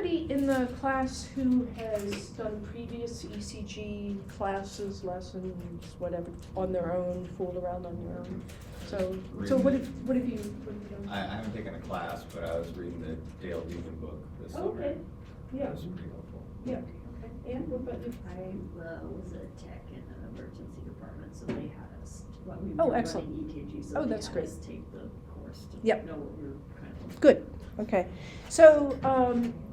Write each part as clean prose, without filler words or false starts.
anybody in the class who has done previous ECG classes, lessons, whatever, on their own, fooled around on your own? So what have you done? I haven't taken a class, but I was reading the Dale Beaman book this summer. Okay, yeah. That was pretty helpful. Yeah, okay. And what about you? I was a tech in an emergency department, so they had us, we Oh, were excellent. running EKG, so Oh, they that's had great. us take the course to Yep. know what we were kind of. Good, okay. So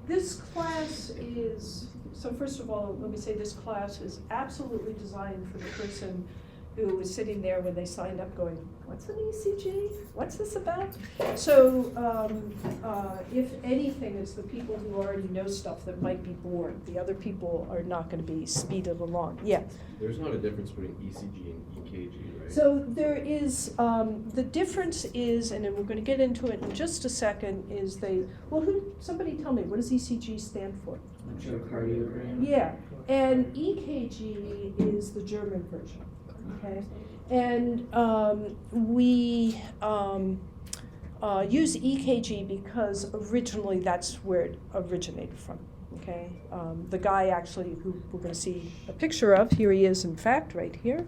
this class is, so first of all, let me say this class is absolutely designed for the person who was sitting there when they signed up going, what's an ECG? What's this about? So if anything, it's the people who already know stuff that might be bored. The other people are not going to be speeded along. Yeah. There's not a difference between ECG and EKG, right? So there is, the difference is, and then we're going to get into it in just a second, is somebody tell me, what does ECG stand for? Electrocardiogram. Yeah, and EKG is the German version, okay? And we use EKG because originally that's where it originated from, okay? The guy actually who we're going to see a picture of, here he is in fact right here,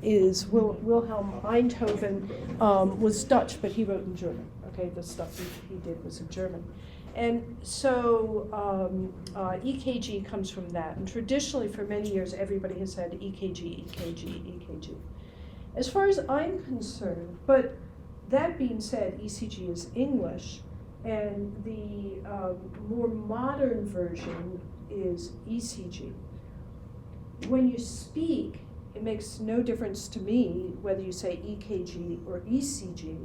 is Wilhelm Einthoven, was Dutch, but he wrote in German, okay? The stuff he did was in German. And so EKG comes from that. And traditionally, for many years, everybody has said EKG, EKG, EKG. As far as I'm concerned, but that being said, ECG is English, and the more modern version is ECG. When you speak, it makes no difference to me whether you say EKG or ECG,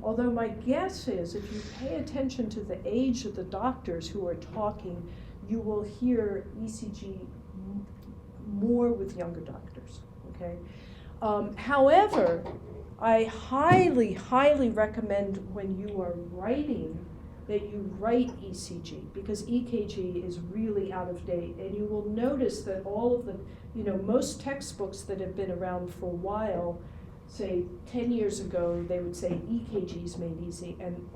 although my guess is if you pay attention to the age of the doctors who are talking, you will hear ECG more with younger doctors, okay? However, I highly, highly recommend when you are writing that you write ECG, because EKG is really out of date, and you will notice that all of the, most textbooks that have been around for a while, say 10 years ago, they would say EKG is made easy, and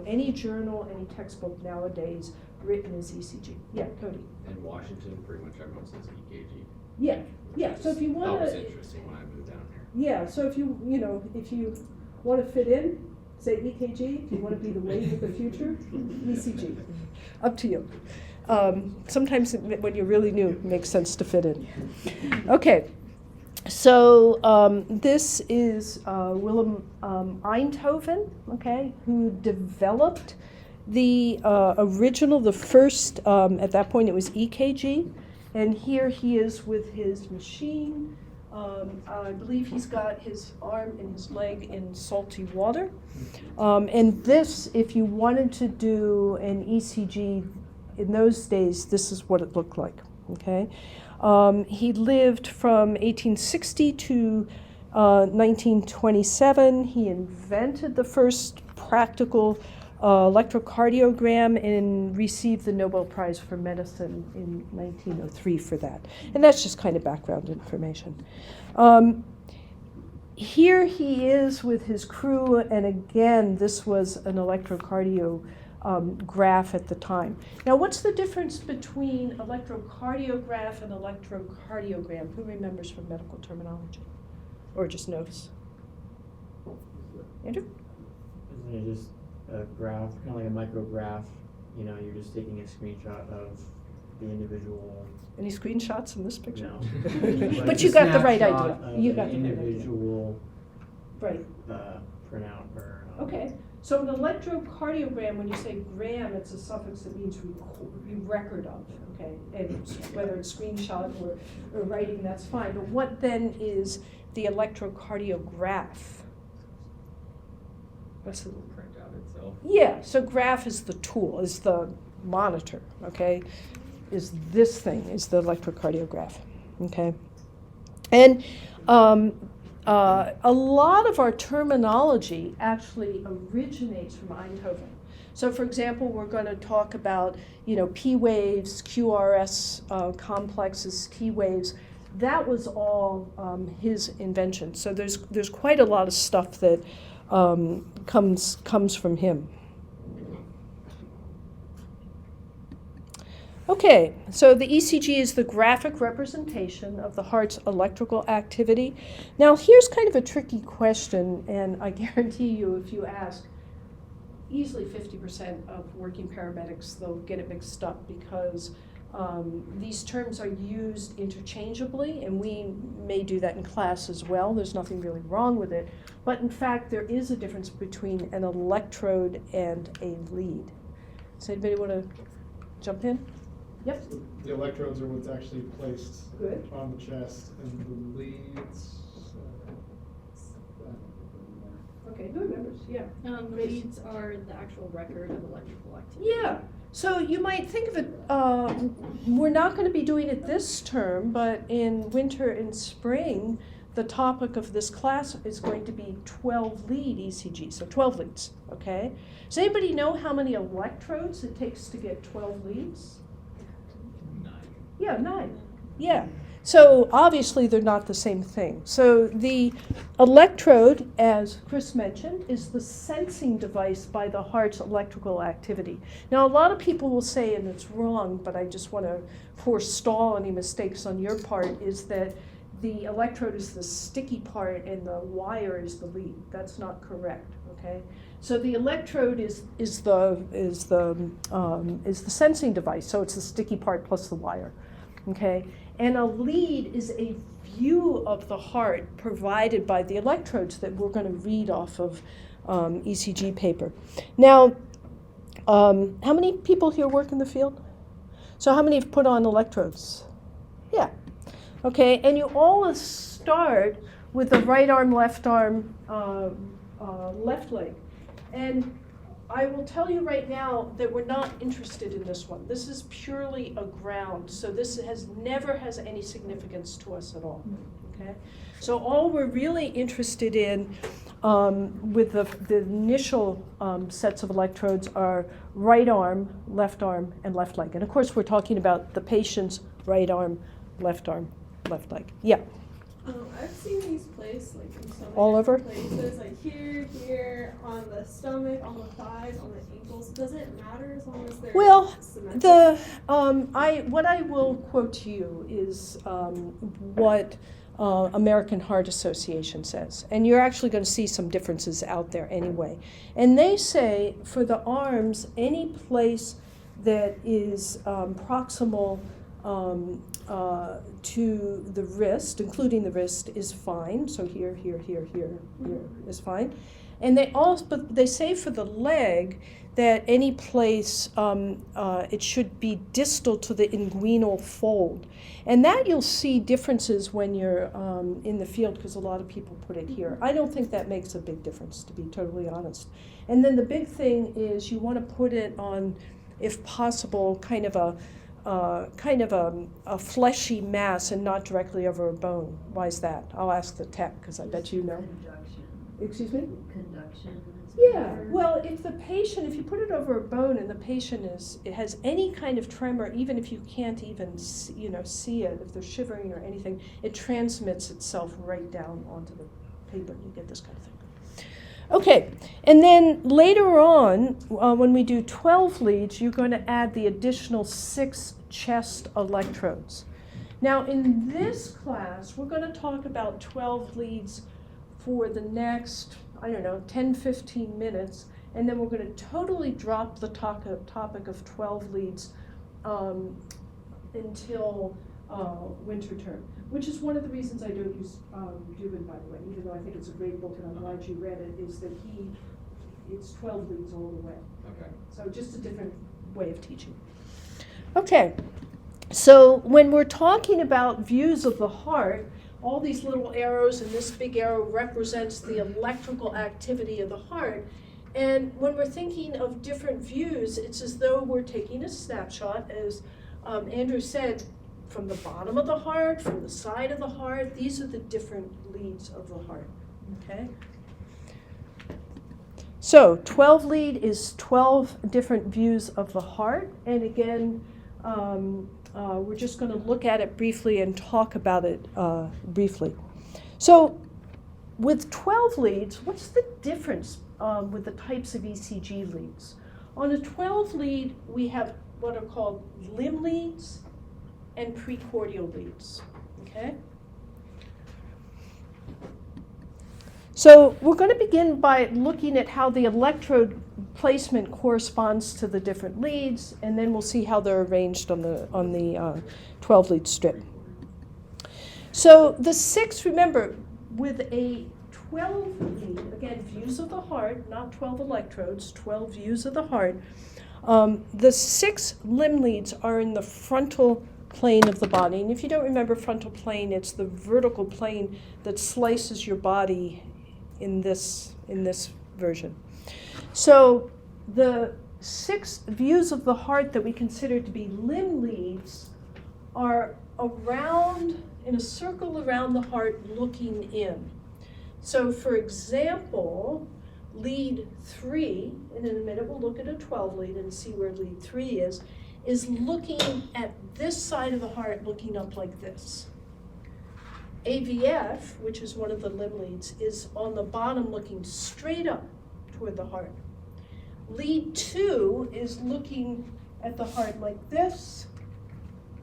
any journal, any textbook nowadays written is ECG. Yeah, Cody. In Washington, pretty much everyone says EKG. Yeah, yeah. So if you want to, that was interesting when I moved down here. yeah. So if you want to fit in, say EKG. If you want to be the wave of the future, ECG. Up to you. Sometimes when you're really new, it makes sense to fit in. Okay. So this is Wilhelm Einthoven, okay, who developed the the first, at that point it was EKG, and here he is with his machine. I believe he's got his arm and his leg in salty water. And this, if you wanted to do an ECG in those days, this is what it looked like, okay? He lived from 1860 to 1927. He invented the first practical electrocardiogram and received the Nobel Prize for Medicine in 1903 for that. And that's just kind of background information. Here he is with his crew, and again, this was an electrocardiograph at the time. Now, what's the difference between electrocardiograph and electrocardiogram? Who remembers from medical terminology? Or just knows? Andrew? Isn't it just a graph, kind of like a micrograph? You're just taking a screenshot of the individual. Any screenshots in this picture? No. But you got the right idea. Snapshot You of got the the right idea. individual Right. printout or. Okay. So an electrocardiogram, when you say gram, it's a suffix that means record of, okay? And whether it's screenshot or writing, that's fine. But what then is the electrocardiograph? What's the printout itself? Yeah, so graph is the tool, is the monitor, okay? Is this thing, is the electrocardiograph, okay? And a lot of our terminology actually originates from Einthoven. So for example, we're going to talk about, P waves, QRS complexes, T waves. That was all his invention. So there's quite a lot of stuff that comes from him. Okay, so the ECG is the graphic representation of the heart's electrical activity. Now, here's kind of a tricky question, and I guarantee you if you ask, easily 50% of working paramedics, they'll get it mixed up because these terms are used interchangeably, and we may do that in class as well. There's nothing really wrong with it. But in fact, there is a difference between an electrode and a lead. Does anybody want to jump in? Yep. The electrodes are what's actually placed Good. on the chest, and the leads. Okay, who remembers? Yeah. Leads are the actual record of electrical activity. Yeah. So you might think of it, we're not going to be doing it this term, but in winter and spring, the topic of this class is going to be 12 lead ECG, so 12 leads, okay? Does anybody know how many electrodes it takes to get 12 leads? 9. Yeah, 9. Yeah. So obviously they're not the same thing. So the electrode, as Chris mentioned, is the sensing device by the heart's electrical activity. Now a lot of people will say, and it's wrong, but I just want to forestall any mistakes on your part, is that the electrode is the sticky part and the wire is the lead. That's not correct, okay? So the electrode is the sensing device, so it's the sticky part plus the wire, okay? And a lead is a view of the heart provided by the electrodes that we're going to read off of ECG paper. Now, how many people here work in the field? So how many have put on electrodes? Yeah. Okay, and you always start with the right arm, left leg. And I will tell you right now that we're not interested in this one. This is purely a ground, so this never has any significance to us at all, okay? So all we're really interested in with the initial sets of electrodes are right arm, and left leg. And of course, we're talking about the patient's right arm, left leg. Yeah. I've seen these placed like in so many All over? places, like here, on the stomach, on the thighs, on the ankles. Does it matter as long as they're Well, symmetric? what I will quote to you is what American Heart Association says, and you're actually going to see some differences out there anyway. And they say for the arms, any place that is proximal to the wrist, including the wrist, is fine. So here is fine. And but they say for the leg that any place it should be distal to the inguinal fold. And that you'll see differences when you're in the field because a lot of people put it here. I don't think that makes a big difference, to be totally honest. And then the big thing is you want to put it on, if possible, kind of a fleshy mass and not directly over a bone. Why is that? I'll ask the tech because I bet you know. Conduction. Excuse me? Conduction. Yeah, well, if you put it over a bone and the patient has any kind of tremor, even if you can't even see it, if they're shivering or anything, it transmits itself right down onto the paper and you get this kind of thing. Okay, and then later on, when we do 12 leads, you're going to add the additional 6 chest electrodes. Now, in this class, we're going to talk about 12 leads for the next, 10, 15 minutes, and then we're going to totally drop the topic of 12 leads until winter term, which is one of the reasons I don't use Dubin, by the way, even though I think it's a great book and I'm glad you read it, is that it's 12 leads all the way. Okay. So just a different way of teaching. Okay, so when we're talking about views of the heart, all these little arrows and this big arrow represents the electrical activity of the heart. And when we're thinking of different views, it's as though we're taking a snapshot, as Andrew said, from the bottom of the heart, from the side of the heart. These are the different leads of the heart, okay? So 12 lead is 12 different views of the heart. And again, we're just going to look at it briefly and talk about it briefly. So with 12 leads, what's the difference with the types of ECG leads? On a 12 lead, we have what are called limb leads and precordial leads, okay? So we're going to begin by looking at how the electrode placement corresponds to the different leads, and then we'll see how they're arranged on the 12-lead strip. So the 6, remember, with a 12 lead, again, views of the heart, not 12 electrodes, 12 views of the heart. The 6 limb leads are in the frontal plane of the body. And if you don't remember frontal plane, it's the vertical plane that slices your body in this version. So the 6 views of the heart that we consider to be limb leads are around, in a circle around the heart looking in. So for example, lead 3, and in a minute we'll look at a 12 lead and see where lead 3 is looking at this side of the heart, looking up like this. AVF, which is one of the limb leads, is on the bottom looking straight up toward the heart. Lead 2 is looking at the heart like this.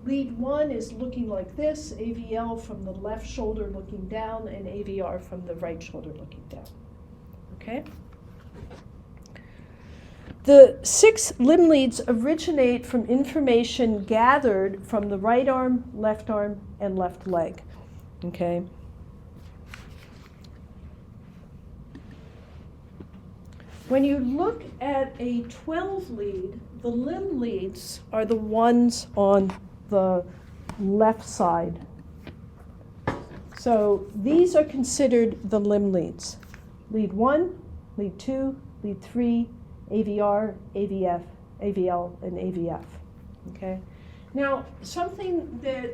Lead 1 is looking like this, AVL from the left shoulder looking down, and AVR from the right shoulder looking down. Okay? The 6 limb leads originate from information gathered from the right arm, and left leg. Okay? When you look at a 12 lead, the limb leads are the ones on the left side. So these are considered the limb leads. Lead 1, lead 2, lead 3, AVR, AVF, AVL, and AVF. Okay? Now, something that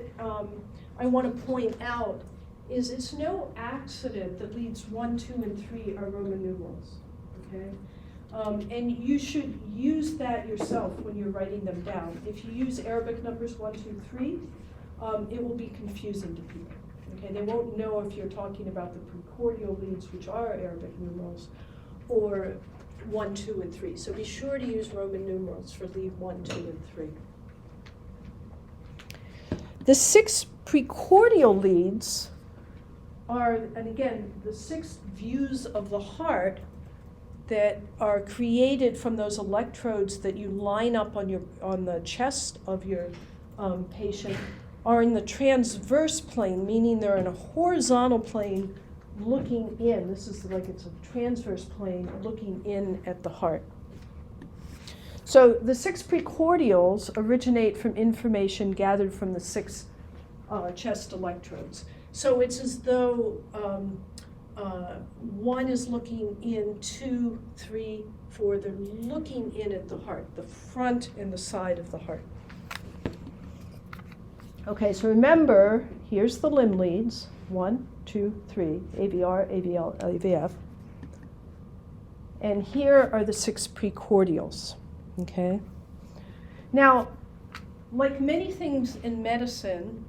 I want to point out is it's no accident that leads 1, 2, and 3 are Roman numerals. Okay? And you should use that yourself when you're writing them down. If you use Arabic numbers 1, 2, 3, it will be confusing to people. Okay, they won't know if you're talking about the precordial leads, which are Arabic numerals, or 1, 2, and 3. So be sure to use Roman numerals for lead 1, 2, and 3. The 6 precordial leads are, and again, the 6 views of the heart that are created from those electrodes that you line up on the chest of your patient are in the transverse plane, meaning they're in a horizontal plane looking in. This is like it's a transverse plane looking in at the heart. So the 6 precordials originate from information gathered from the 6 chest electrodes. So it's as though 1 is looking in, 2, 3, 4. They're looking in at the heart, the front and the side of the heart. Okay, so remember, here's the limb leads, 1, 2, 3, AVR, AVL, AVF. And here are the 6 precordials, okay? Now, like many things in medicine,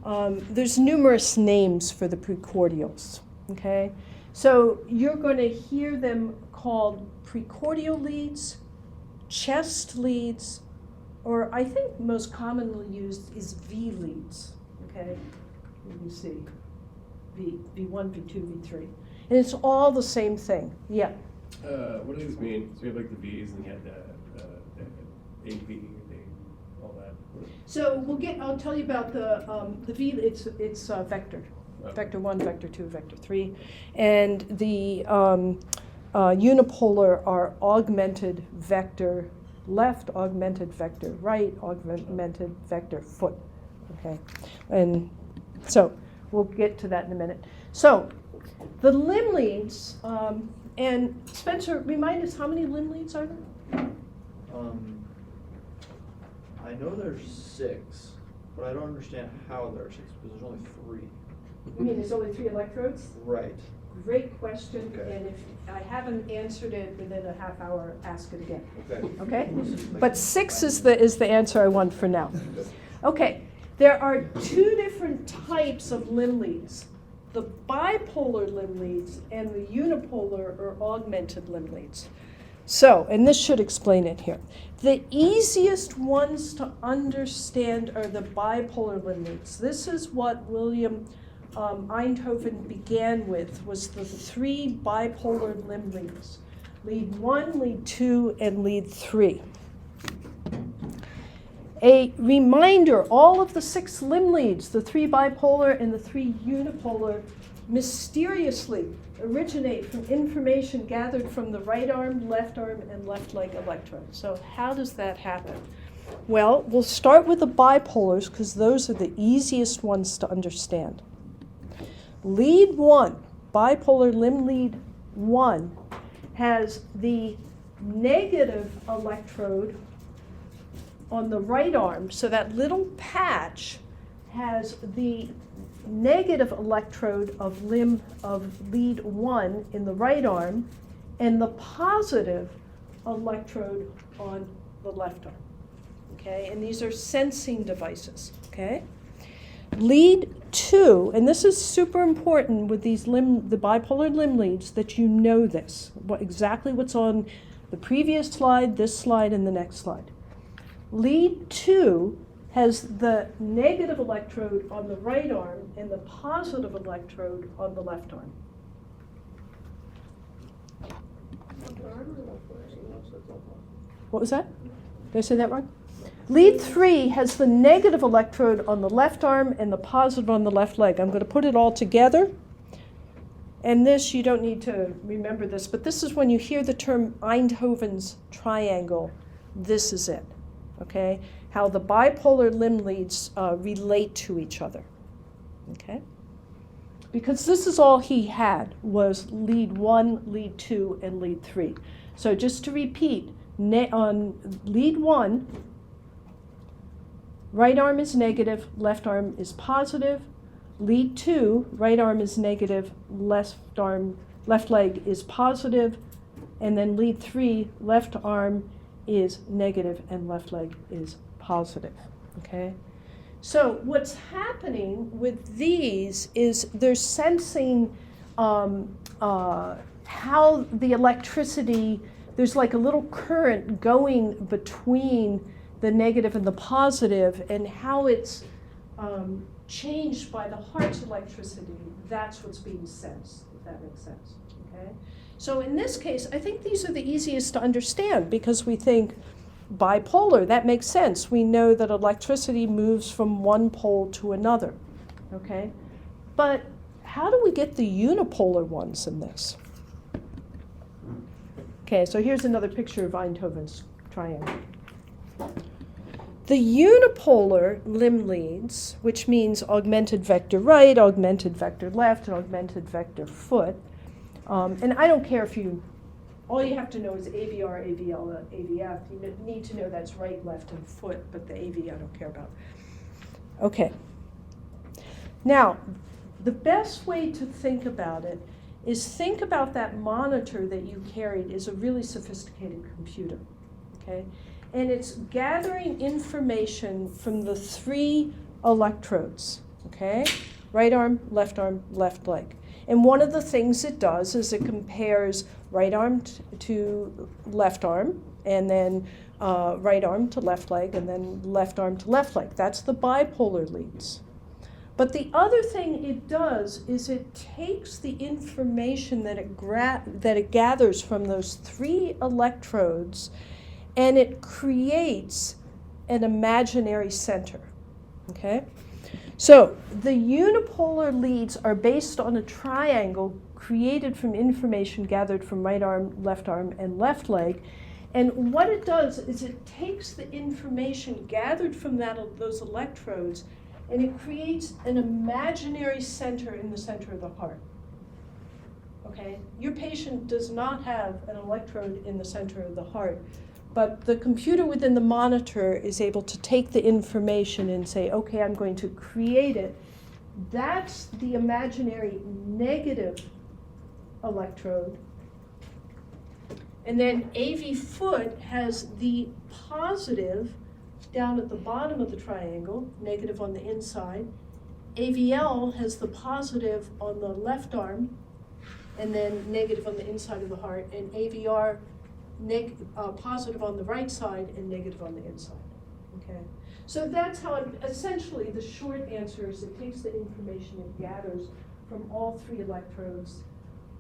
there's numerous names for the precordials, okay? So you're going to hear them called precordial leads, chest leads, or I think most commonly used is V leads, okay? Let me see, V1, V2, V3. And it's all the same thing, yeah. What do these mean? So we have like the V's and you had the AV, all that. So I'll tell you about the V, it's vector. Okay. Vector 1, vector 2, vector 3. And the unipolar are augmented vector left, augmented vector right, augmented vector foot. Okay, and so we'll get to that in a minute. So the limb leads, and Spencer, remind us how many limb leads are there? I know there's 6, but I don't understand how there are 6 because there's only 3. You mean there's only 3 electrodes? Right. Great question, Okay. and if I haven't answered it within a half hour, ask it again. Okay. Okay? But 6 is the answer I want for now. Okay, there are 2 different types of limb leads. The bipolar limb leads and the unipolar or augmented limb leads. So, and this should explain it here. The easiest ones to understand are the bipolar limb leads. This is what William Einthoven began with, was the 3 bipolar limb leads. Lead 1, lead 2, and lead 3. A reminder, all of the 6 limb leads, the 3 bipolar and the 3 unipolar, mysteriously originate from information gathered from the right arm, and left leg electrode. So how does that happen? Well, we'll start with the bipolars because those are the easiest ones to understand. Lead 1, bipolar limb lead 1, has the negative electrode on the right arm. So that little patch has the negative electrode of lead 1 in the right arm and the positive electrode on the left arm. Okay, and these are sensing devices. Okay, lead 2, and this is super important with these the bipolar limb leads, that you know this, exactly what's on the previous slide, this slide, and the next slide. Lead 2 has the negative electrode on the right arm and the positive electrode on the left arm. What was that? Did I say that wrong? Lead 3 has the negative electrode on the left arm and the positive on the left leg. I'm going to put it all together. And this, you don't need to remember this, but this is when you hear the term Einthoven's triangle, this is it. Okay? How the bipolar limb leads relate to each other. Okay? Because this is all he had, was lead 1, lead 2, and lead 3. So just to repeat, on lead 1, right arm is negative, left arm is positive. Lead 2, right arm is negative, left leg is positive. And then lead 3, left arm is negative and left leg is positive. Okay? So what's happening with these is they're sensing how the electricity, there's like a little current going between the negative and the positive, and how it's changed by the heart's electricity. That's what's being sensed, if that makes sense. Okay? So in this case, I think these are the easiest to understand because we think bipolar, that makes sense. We know that electricity moves from one pole to another. Okay? But how do we get the unipolar ones in this? Okay, so here's another picture of Einthoven's triangle. The unipolar limb leads, which means augmented vector right, augmented vector left, and augmented vector foot. And I don't care if all you have to know is AVR, AVL, AVF. You need to know that's right, left, and foot, but the AV I don't care about. Okay. Now, the best way to think about it is think about that monitor that you carried is a really sophisticated computer, okay? And it's gathering information from the 3 electrodes, okay? Right arm, left leg. And one of the things it does is it compares right arm to left arm, and then right arm to left leg, and then left arm to left leg. That's the bipolar leads. But the other thing it does is it takes the information that it gathers from those 3 electrodes, and it creates an imaginary center, okay? So the unipolar leads are based on a triangle created from information gathered from right arm, and left leg. And what it does is it takes the information gathered from those electrodes, and it creates an imaginary center in the center of the heart. Okay? Your patient does not have an electrode in the center of the heart, but the computer within the monitor is able to take the information and say, okay, I'm going to create it. That's the imaginary negative electrode. And then AV foot has the positive down at the bottom of the triangle, negative on the inside. AVL has the positive on the left arm, and then negative on the inside of the heart. And AVR positive on the right side and negative on the inside, okay? So that's how, essentially, the short answer is it takes the information it gathers from all three electrodes,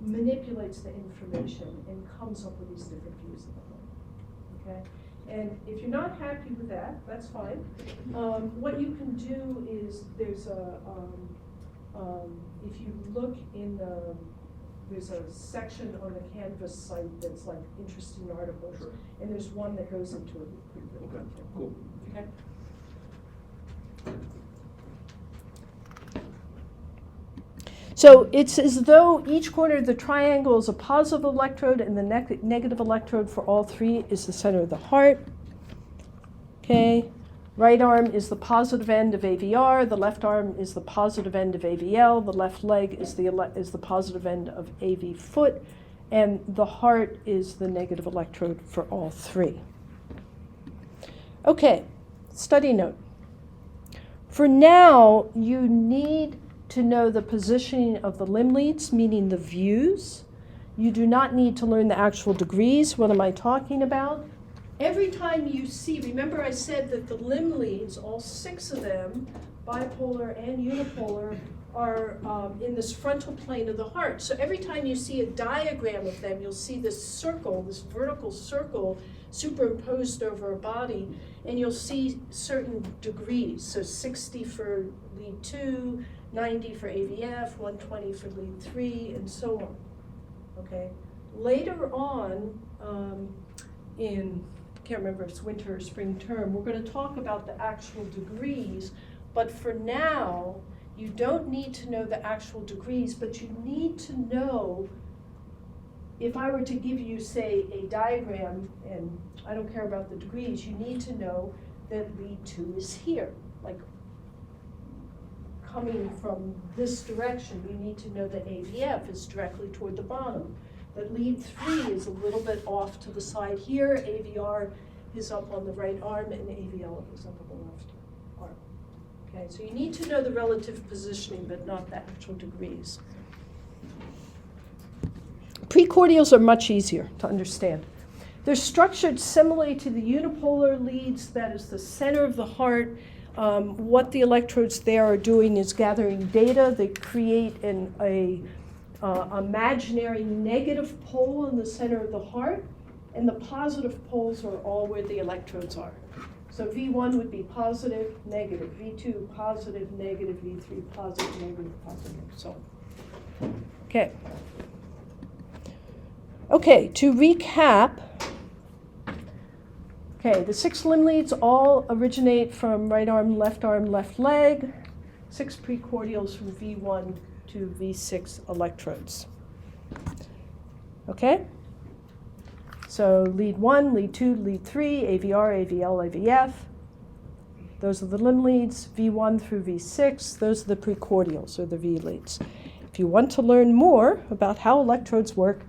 manipulates the information, and comes up with these different views of the whole, okay? And if you're not happy with that, that's fine. What you can do is, there's a, if you look in the, there's a section on the Canvas site that's like interesting articles, Sure. and there's one that goes into it pretty good. Okay, cool. Okay. So it's as though each corner of the triangle is a positive electrode and the negative electrode for all three is the center of the heart. Okay. Right arm is the positive end of AVR, the left arm is the positive end of AVL, the left leg is the positive end of AV foot, and the heart is the negative electrode for all three. Okay, study note. For now, you need to know the positioning of the limb leads, meaning the views. You do not need to learn the actual degrees. What am I talking about? Every time you see, remember I said that the limb leads, all 6 of them, bipolar and unipolar, are in this frontal plane of the heart. So every time you see a diagram of them, you'll see this circle, this vertical circle superimposed over a body, and you'll see certain degrees. So 60 for lead 2, 90 for AVF, 120 for lead 3, and so on. Okay. Later on, in, can't remember if it's winter or spring term, we're going to talk about the actual degrees, but for now, you don't need to know the actual degrees, but you need to know, if I were to give you, say, a diagram, and I don't care about the degrees, you need to know that lead 2 is here, like coming from this direction. You need to know that AVF is directly toward the bottom, that lead 3 is a little bit off to the side here, AVR is up on the right arm, and AVL is up on the left arm. Okay, so you need to know the relative positioning, but not the actual degrees. Precordials are much easier to understand. They're structured similarly to the unipolar leads, that is the center of the heart. What the electrodes there are doing is gathering data. They create an imaginary negative pole in the center of the heart, and the positive poles are all where the electrodes are. So V1 would be positive, negative, V2 positive, negative, V3 positive, negative, positive, so on. Okay. Okay, to recap, okay, the 6 limb leads all originate from right arm, left leg, 6 precordials from V1 to V6 electrodes. Okay? So lead 1, lead 2, lead 3, AVR, AVL, AVF. Those are the limb leads, V1 through V6. Those are the precordials, or the V leads. If you want to learn more about how electrodes work,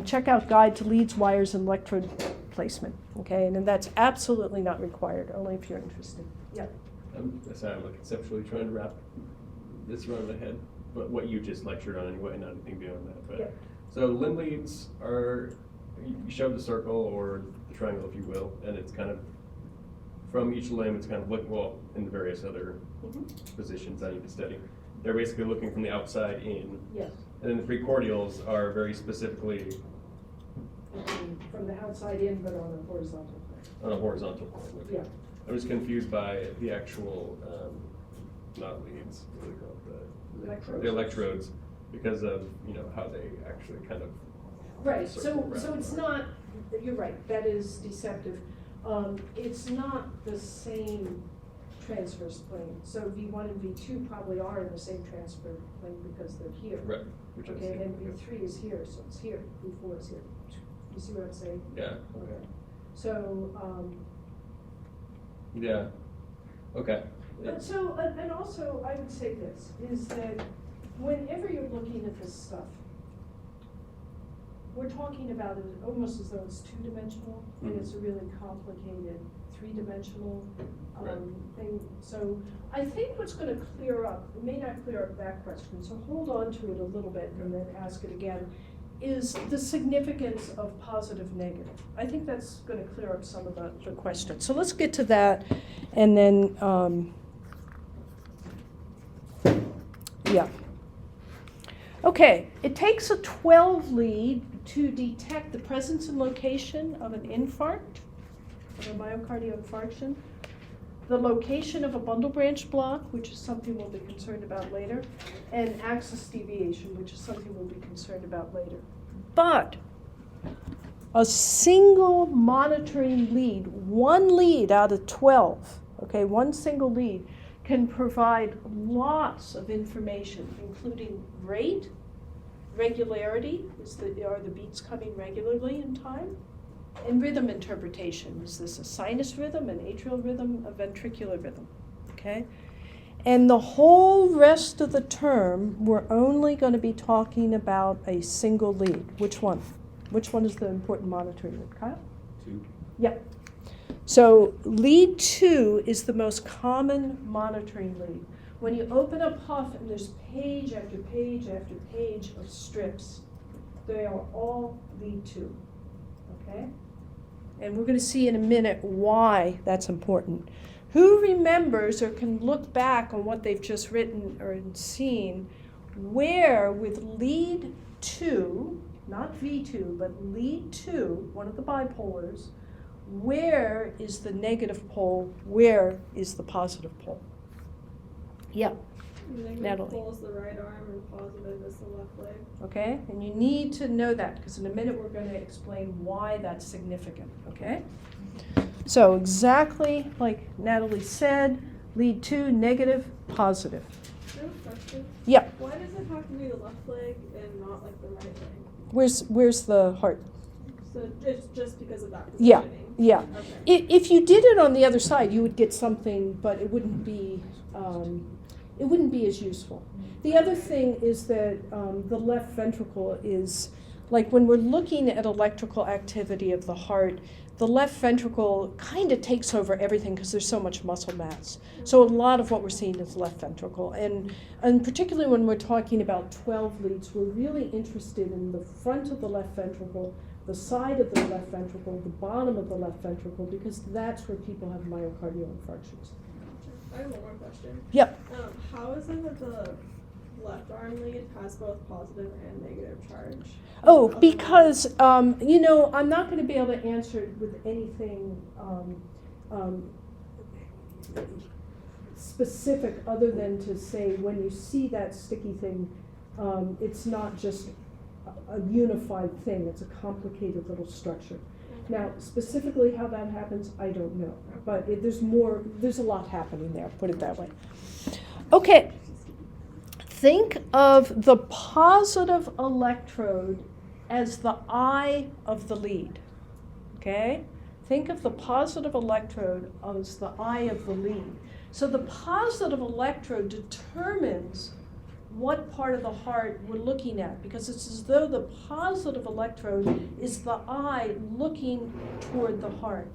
check out Guide to Leads, Wires, and Electrode Placement. Okay, and that's absolutely not required, only if you're interested. Yeah. I'm sorry, I'm conceptually trying to wrap this around my head, but what you just lectured on anyway, not anything beyond that. But Yeah. So limb leads are, you shove the circle or the triangle, if you will, and it's kind of, from each limb, it's kind of looking, well, in the various other positions I need to study. They're basically looking from the outside in. Yes. And then the precordials are very specifically From the outside in, but on a horizontal plane. on a horizontal plane. Okay. Yeah. I was confused by the actual, not leads, what do they call it? Electrodes. The electrodes, because of, how they actually kind of. Right, circle so around. it's not, you're right, that is deceptive. It's not the same transverse plane. So V1 and V2 probably are in the same transfer plane because they're here. Right. Which I Okay, and then see. V3 is here, so it's here, V4 is here. You see what I'm saying? Yeah, okay. So, Yeah, okay. but so, and also I would say this, is that whenever you're looking at this stuff, we're talking about it almost as though it's 2-dimensional, and it's a really complicated 3-dimensional Right. thing. So I think what's going to clear up, it may not clear up that question, so hold on to it a little bit and then ask it again, is the significance of positive, negative. I think that's going to clear up some of the questions. So let's get to that, and then, yeah. Okay, it takes a 12 lead to detect the presence and location of an infarct, of a myocardial infarction, the location of a bundle branch block, which is something we'll be concerned about later, and axis deviation, which is something we'll be concerned about later. But a single monitoring lead, one lead out of 12, okay, one single lead, can provide lots of information, including rate, regularity, are the beats coming regularly in time, and rhythm interpretation. Is this a sinus rhythm, an atrial rhythm, a ventricular rhythm? Okay? And the whole rest of the term, we're only going to be talking about a single lead. Which one? Which one is the important monitoring lead? Kyle? 2. Yeah. So lead 2 is the most common monitoring lead. When you open up Huff and there's page after page after page of strips, they are all lead 2. Okay? And we're going to see in a minute why that's important. Who remembers or can look back on what they've just written or seen, where with lead 2, not V2, but lead 2, one of the bipolars, where is the negative pole, where is the positive pole? Yeah. Negative Natalie. pole is the right arm and positive is the left leg. Okay, and you need to know that because in a minute we're going to explain why that's significant, okay? So exactly like Natalie said, lead 2, negative, positive. I have a question. Yeah, Why does it have to be the left leg and not like the right leg? where's the heart? So it's just because of that Yeah, positioning? yeah. Okay. If you did it on the other side, you would get something, but it wouldn't be as useful. The other thing is that the left ventricle is, like when we're looking at electrical activity of the heart, the left ventricle kind of takes over everything because there's so much muscle mass. So a lot of what we're seeing is left ventricle. And particularly when we're talking about 12 leads, we're really interested in the front of the left ventricle, the side of the left ventricle, the bottom of the left ventricle, because that's where people have myocardial infarctions. I have one more question. Yep. How is it that the left arm lead has both positive and negative charge? Oh, Other than- because, I'm not going to be able to answer it with anything specific other than to say when you see that sticky thing, it's not just a unified thing, it's a complicated little structure. Now, specifically how that happens, I don't know, but there's a lot happening there, put it that way. Okay. Think of the positive electrode as the eye of the lead, okay? Think of the positive electrode as the eye of the lead. So the positive electrode determines what part of the heart we're looking at, because it's as though the positive electrode is the eye looking toward the heart.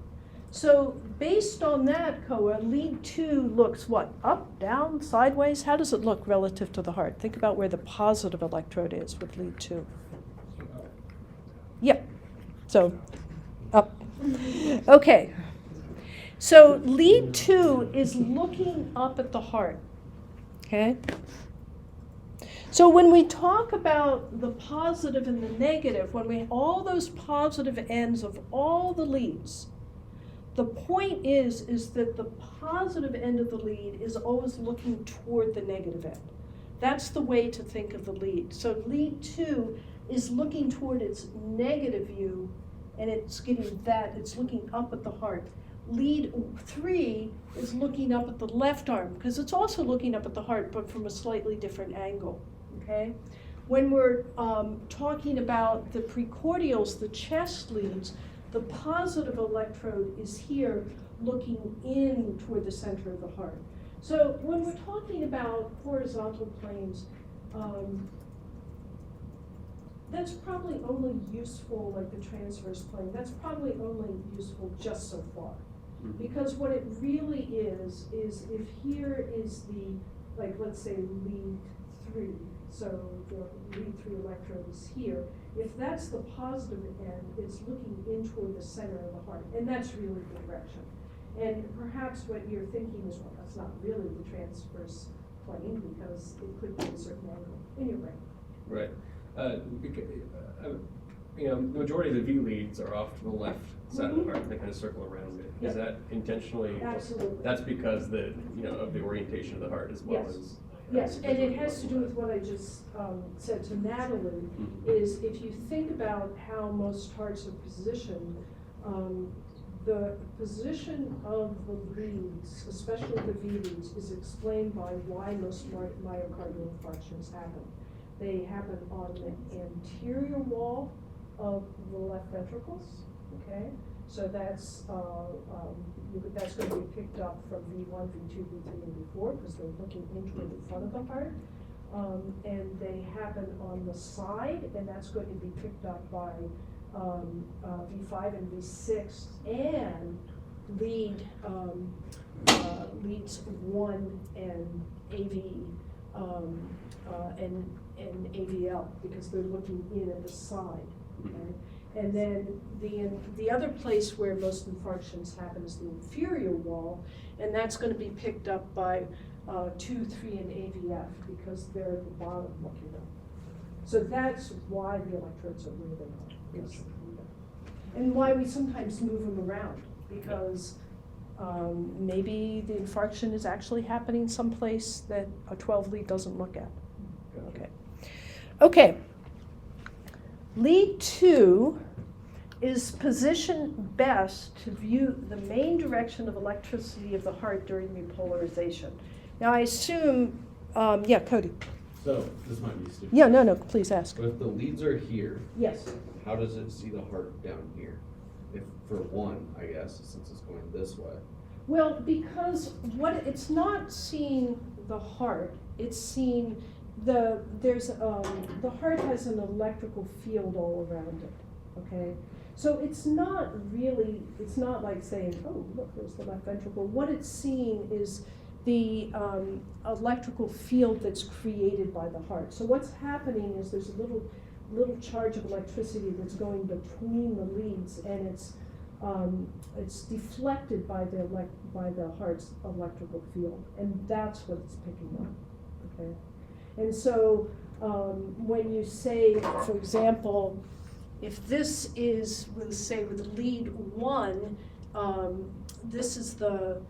So based on that, Koa, lead 2 looks what? Up, down, sideways? How does it look relative to the heart? Think about where the positive electrode is with lead 2. Yep. So up. Okay. So lead 2 is looking up at the heart. Okay? So when we talk about the positive and the negative, all those positive ends of all the leads, the point is that the positive end of the lead is always looking toward the negative end. That's the way to think of the lead. So lead 2 is looking toward its negative view, and it's looking up at the heart. Lead 3 is looking up at the left arm, because it's also looking up at the heart, but from a slightly different angle, okay? When we're talking about the precordials, the chest leads, the positive electrode is here looking in toward the center of the heart. So when we're talking about horizontal planes, that's probably only useful, like the transverse plane, that's probably only useful just so far. Because what it really is if here is the, like let's say lead 3, so the lead 3 electrode is here, If that's the positive end, it's looking in toward the center of the heart, and that's really the direction. And perhaps what you're thinking is, well, that's not really the transverse plane, because it could be a certain angle in your brain. Right. You know, the majority of the V leads are off to the left side of the heart. They kind of circle around it. Is Yeah. that intentionally? Absolutely. That's because of the orientation of the heart as well Yes. as. Yes, and it has to do with what I just said to Natalie, is if you think about how most hearts are positioned, the position of the leads, especially the V leads, is explained by why most myocardial infarctions happen. They happen on the anterior wall of the left ventricles, okay? So that's going to be picked up from V1, V2, V3, and V4, because they're looking in toward the front of the heart. And they happen on the side, and that's going to be picked up by V5 and V6, and leads 1 and AV and AVL, because they're looking in at the side. Okay? And then the other place where most infarctions happen is the inferior wall, and that's going to be picked up by 2, 3, and AVF, because they're at the bottom looking up. So that's why the electrodes are where they are. Yes. And why we sometimes move them around, because maybe the infarction is actually happening someplace that a 12 lead doesn't look at. Okay. Okay. Lead 2 is positioned best to view the main direction of electricity of the heart during repolarization. Now I assume, yeah, Cody. So, this might be stupid. Yeah, no, please ask. But if the leads are here, Yes. how does it see the heart down here? If, for one, I guess, since it's going this way. Well, because it's not seeing the heart, it's seeing the heart has an electrical field all around it, okay? So it's not like saying, oh, look, there's the left ventricle. What it's seeing is the electrical field that's created by the heart. So what's happening is there's a little charge of electricity that's going between the leads, and it's deflected by the heart's electrical field, and that's what it's picking up, okay? And so when you say, for example, if this is, let's say with lead 1, this is the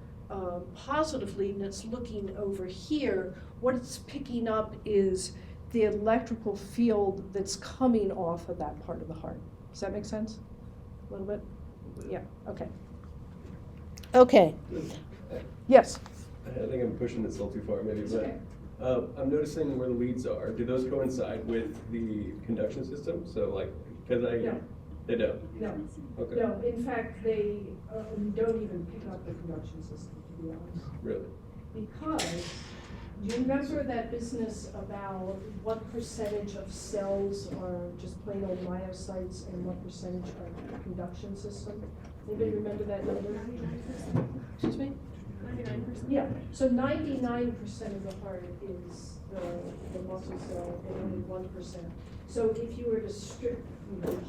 positive lead and it's looking over here, what it's picking up is the electrical field that's coming off of that part of the heart. Does that make sense? A little bit? Yeah, okay. Okay, yes? I think I'm pushing this a little too far maybe, but Okay. I'm noticing where the leads are. Do those coincide with the conduction system? So like, because No. They don't? No. Okay. No, in fact, they don't even pick up the conduction system, to be honest. Really? Because, do you remember that business about what percentage of cells are just plain old myocytes and what percentage are conduction system? Anybody remember that number? 99%. Excuse me? 99%. Yeah, so 99% of the heart is the muscle cell and only 1%. So if you were to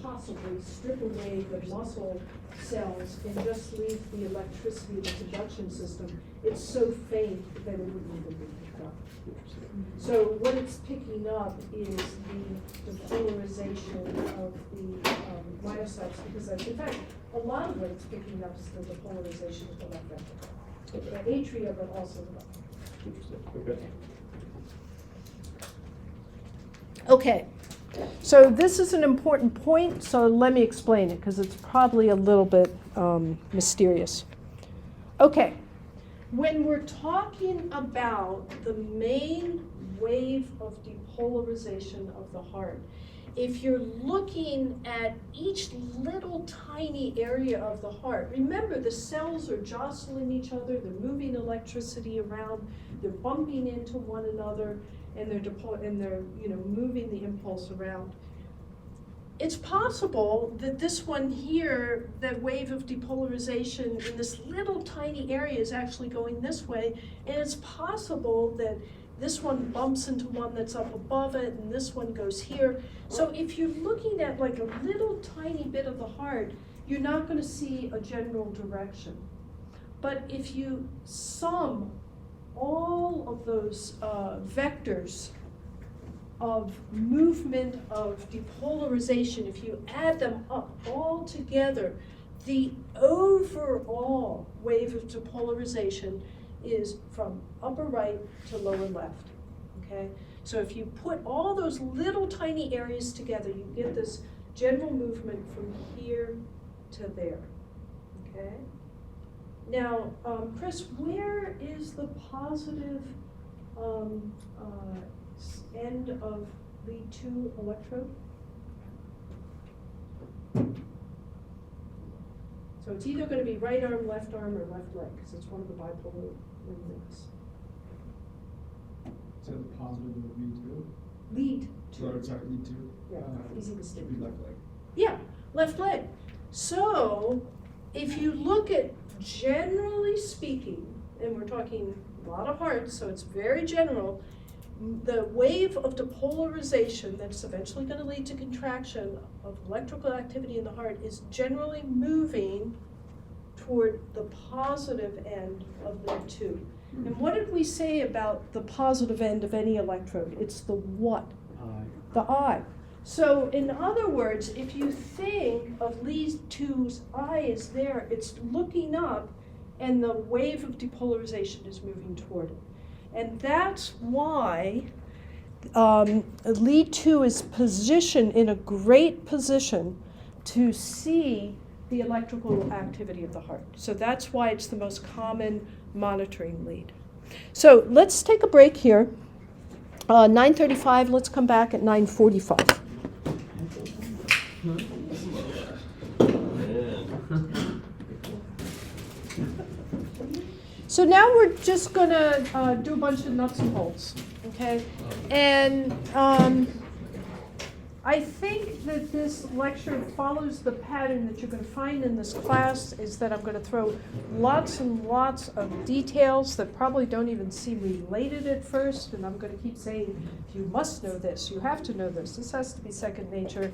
possibly strip away the muscle cells and just leave the electricity of the conduction system, it's so faint that it wouldn't even be picked up. So what it's picking up is the depolarization of the myocytes, because in fact, a lot of what it's picking up is the depolarization of the left ventricle. Okay. The atria, but also the left. Interesting. Okay. Okay, so this is an important point, so let me explain it, because it's probably a little bit mysterious. Okay, when we're talking about the main wave of depolarization of the heart, if you're looking at each little tiny area of the heart, remember the cells are jostling each other, they're moving electricity around, they're bumping into one another, and they're moving the impulse around. It's possible that this one here, that wave of depolarization in this little tiny area is actually going this way, and it's possible that this one bumps into one that's up above it, and this one goes here. So if you're looking at like a little tiny bit of the heart, you're not gonna see a general direction. But if you sum all of those vectors of movement, of depolarization, if you add them up all together, the overall wave of depolarization is from upper right to lower left, okay? So if you put all those little tiny areas together, you get this general movement from here to there, okay? Now, Chris, where is the positive end of lead 2 electrode? So it's either going to be right arm, or left leg, because it's one of the bipolar links. So the positive would be two. Lead Or, 2. sorry, lead two. Yeah, easy mistake. Should be left leg. Yeah, left leg. So if you look at, generally speaking, and we're talking a lot of hearts, so it's very general, the wave of depolarization that's eventually going to lead to contraction of electrical activity in the heart is generally moving toward the positive end of lead 2. And what did we say about the positive end of any electrode? It's the what? The eye. So in other words, if you think of lead 2's eye is there, it's looking up and the wave of depolarization is moving toward it. And that's why lead 2 is positioned in a great position to see the electrical activity of the heart. So that's why it's the most common monitoring lead. So let's take a break here. 9:35, let's come back at 9:45. So now we're just gonna do a bunch of nuts and bolts, okay? And I think that this lecture follows the pattern that you're gonna find in this class, is that I'm gonna throw lots and lots of details that probably don't even seem related at first, and I'm gonna keep saying, you must know this, you have to know this has to be second nature.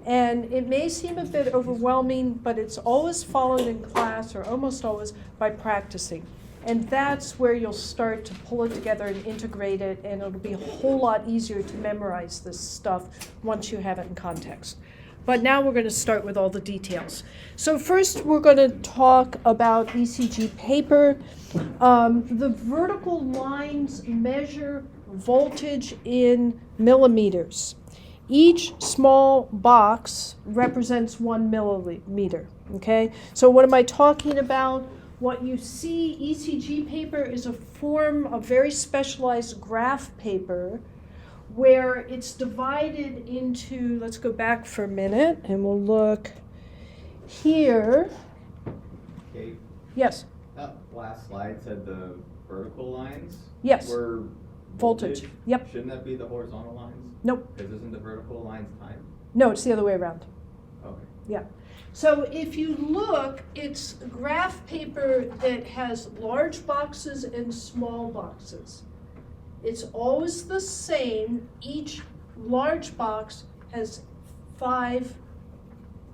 And it may seem a bit overwhelming, but it's always followed in class, or almost always, by practicing. And that's where you'll start to pull it together and integrate it, and it'll be a whole lot easier to memorize this stuff once you have it in context. But now we're going to start with all the details. So first we're going to talk about ECG paper. The vertical lines measure voltage in millimeters. Each small box represents 1 millimeter, okay? So what am I talking about? What you see, ECG paper is a form of very specialized graph paper where it's divided into, let's go back for a minute and we'll look here. Kate, Yes, that last slide said the vertical lines yes, were voltage. Yep, Shouldn't that be the horizontal lines? nope, Because isn't the vertical lines time? no, it's the other way around. Okay. Yeah. So if you look, it's graph paper that has large boxes and small boxes. It's always the same. Each large box has 5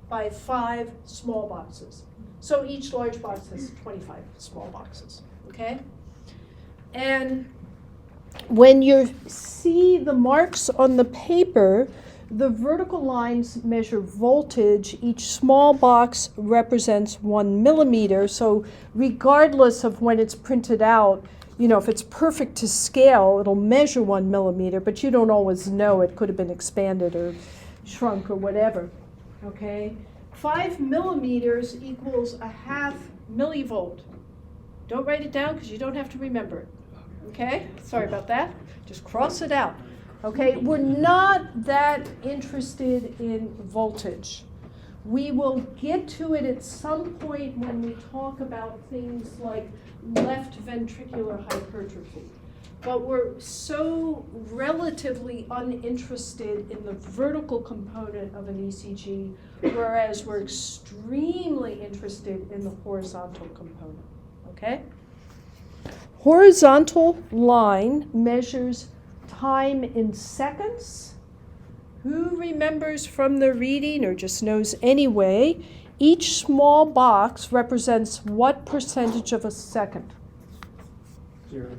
by 5 small boxes. So each large box has 25 small boxes, okay? And when you see the marks on the paper, the vertical lines measure voltage. Each small box represents 1 millimeter. So regardless of when it's printed out, you know, if it's perfect to scale, it'll measure 1 millimeter, but you don't always know. It could have been expanded or shrunk or whatever, okay? 5 millimeters equals a half millivolt. Don't write it down because you don't have to remember it, okay? Sorry about that. Just cross it out. Okay, we're not that interested in voltage. We will get to it at some point when we talk about things like left ventricular hypertrophy. But we're so relatively uninterested in the vertical component of an ECG, whereas we're extremely interested in the horizontal component, okay? horizontal line measures time in seconds. Who remembers from the reading or just knows anyway, each small box represents what percentage of a second? 0.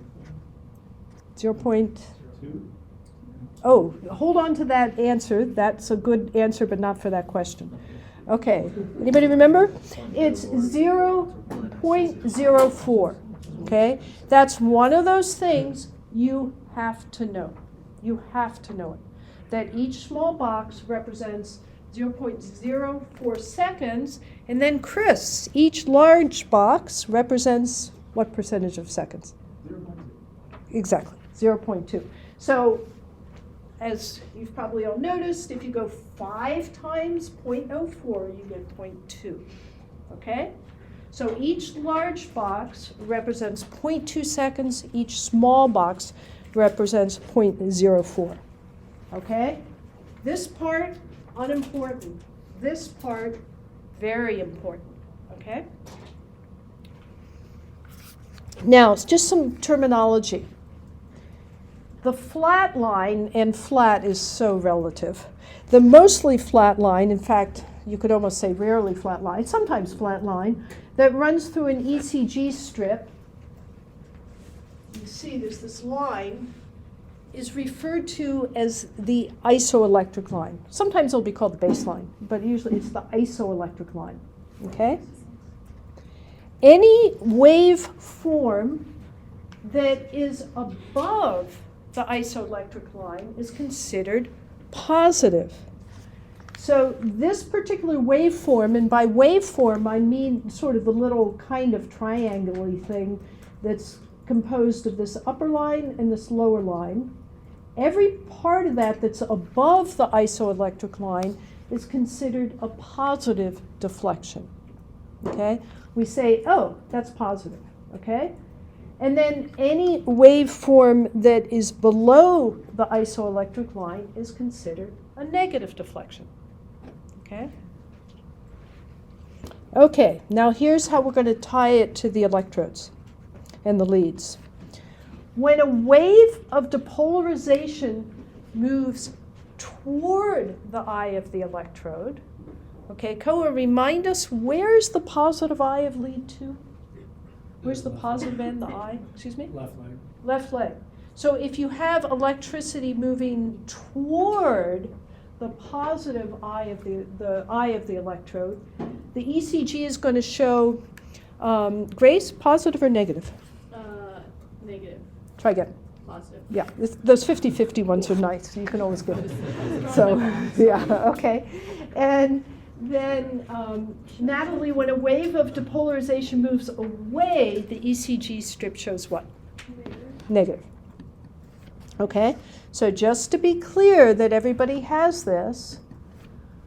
Oh, hold on to that answer. That's a good answer, but not for that question. Okay, anybody remember? It's 0.04, okay? That's one of those things you have to know. You have to know it. That each small box represents 0.04 seconds, and then Chris, each large box represents what percentage of seconds? 0.2. Exactly, 0.2. So, as you've probably all noticed, if you go 5 times 0.04, you get 0.2, okay? So each large box represents 0.2 seconds, each small box represents 0.04, okay? This part, unimportant. This part, very important, okay? Now, it's just some terminology. The flat line, and flat is so relative. The mostly flat line, in fact, you could almost say rarely flat line, sometimes flat line, that runs through an ECG strip. You see there's this line, is referred to as the isoelectric line. Sometimes it'll be called the baseline, but usually it's the isoelectric line, okay? Any wave form that is above the isoelectric line is considered positive. So this particular waveform, and by waveform I mean sort of the little kind of triangle-y thing that's composed of this upper line and this lower line, every part of that that's above the isoelectric line is considered a positive deflection, okay? We say, oh, that's positive, okay? And then any waveform that is below the isoelectric line is considered a negative deflection, okay? Okay, now here's how we're going to tie it to the electrodes and the leads. When a wave of depolarization moves toward the eye of the electrode, okay, Koa, remind us, where's the positive eye of lead 2? Where's the positive end, the eye? Excuse me? Left leg. Left leg. So if you have electricity moving toward the positive eye of the eye of the electrode, the ECG is going to show, Grace, positive or negative? Negative. Try again. Positive. Yeah, those 50-50 ones are nice. You can always get it. So, yeah, okay. And then, Natalie, when a wave of depolarization moves away, the ECG strip shows what? Negative. Okay, so just to be clear that everybody has this,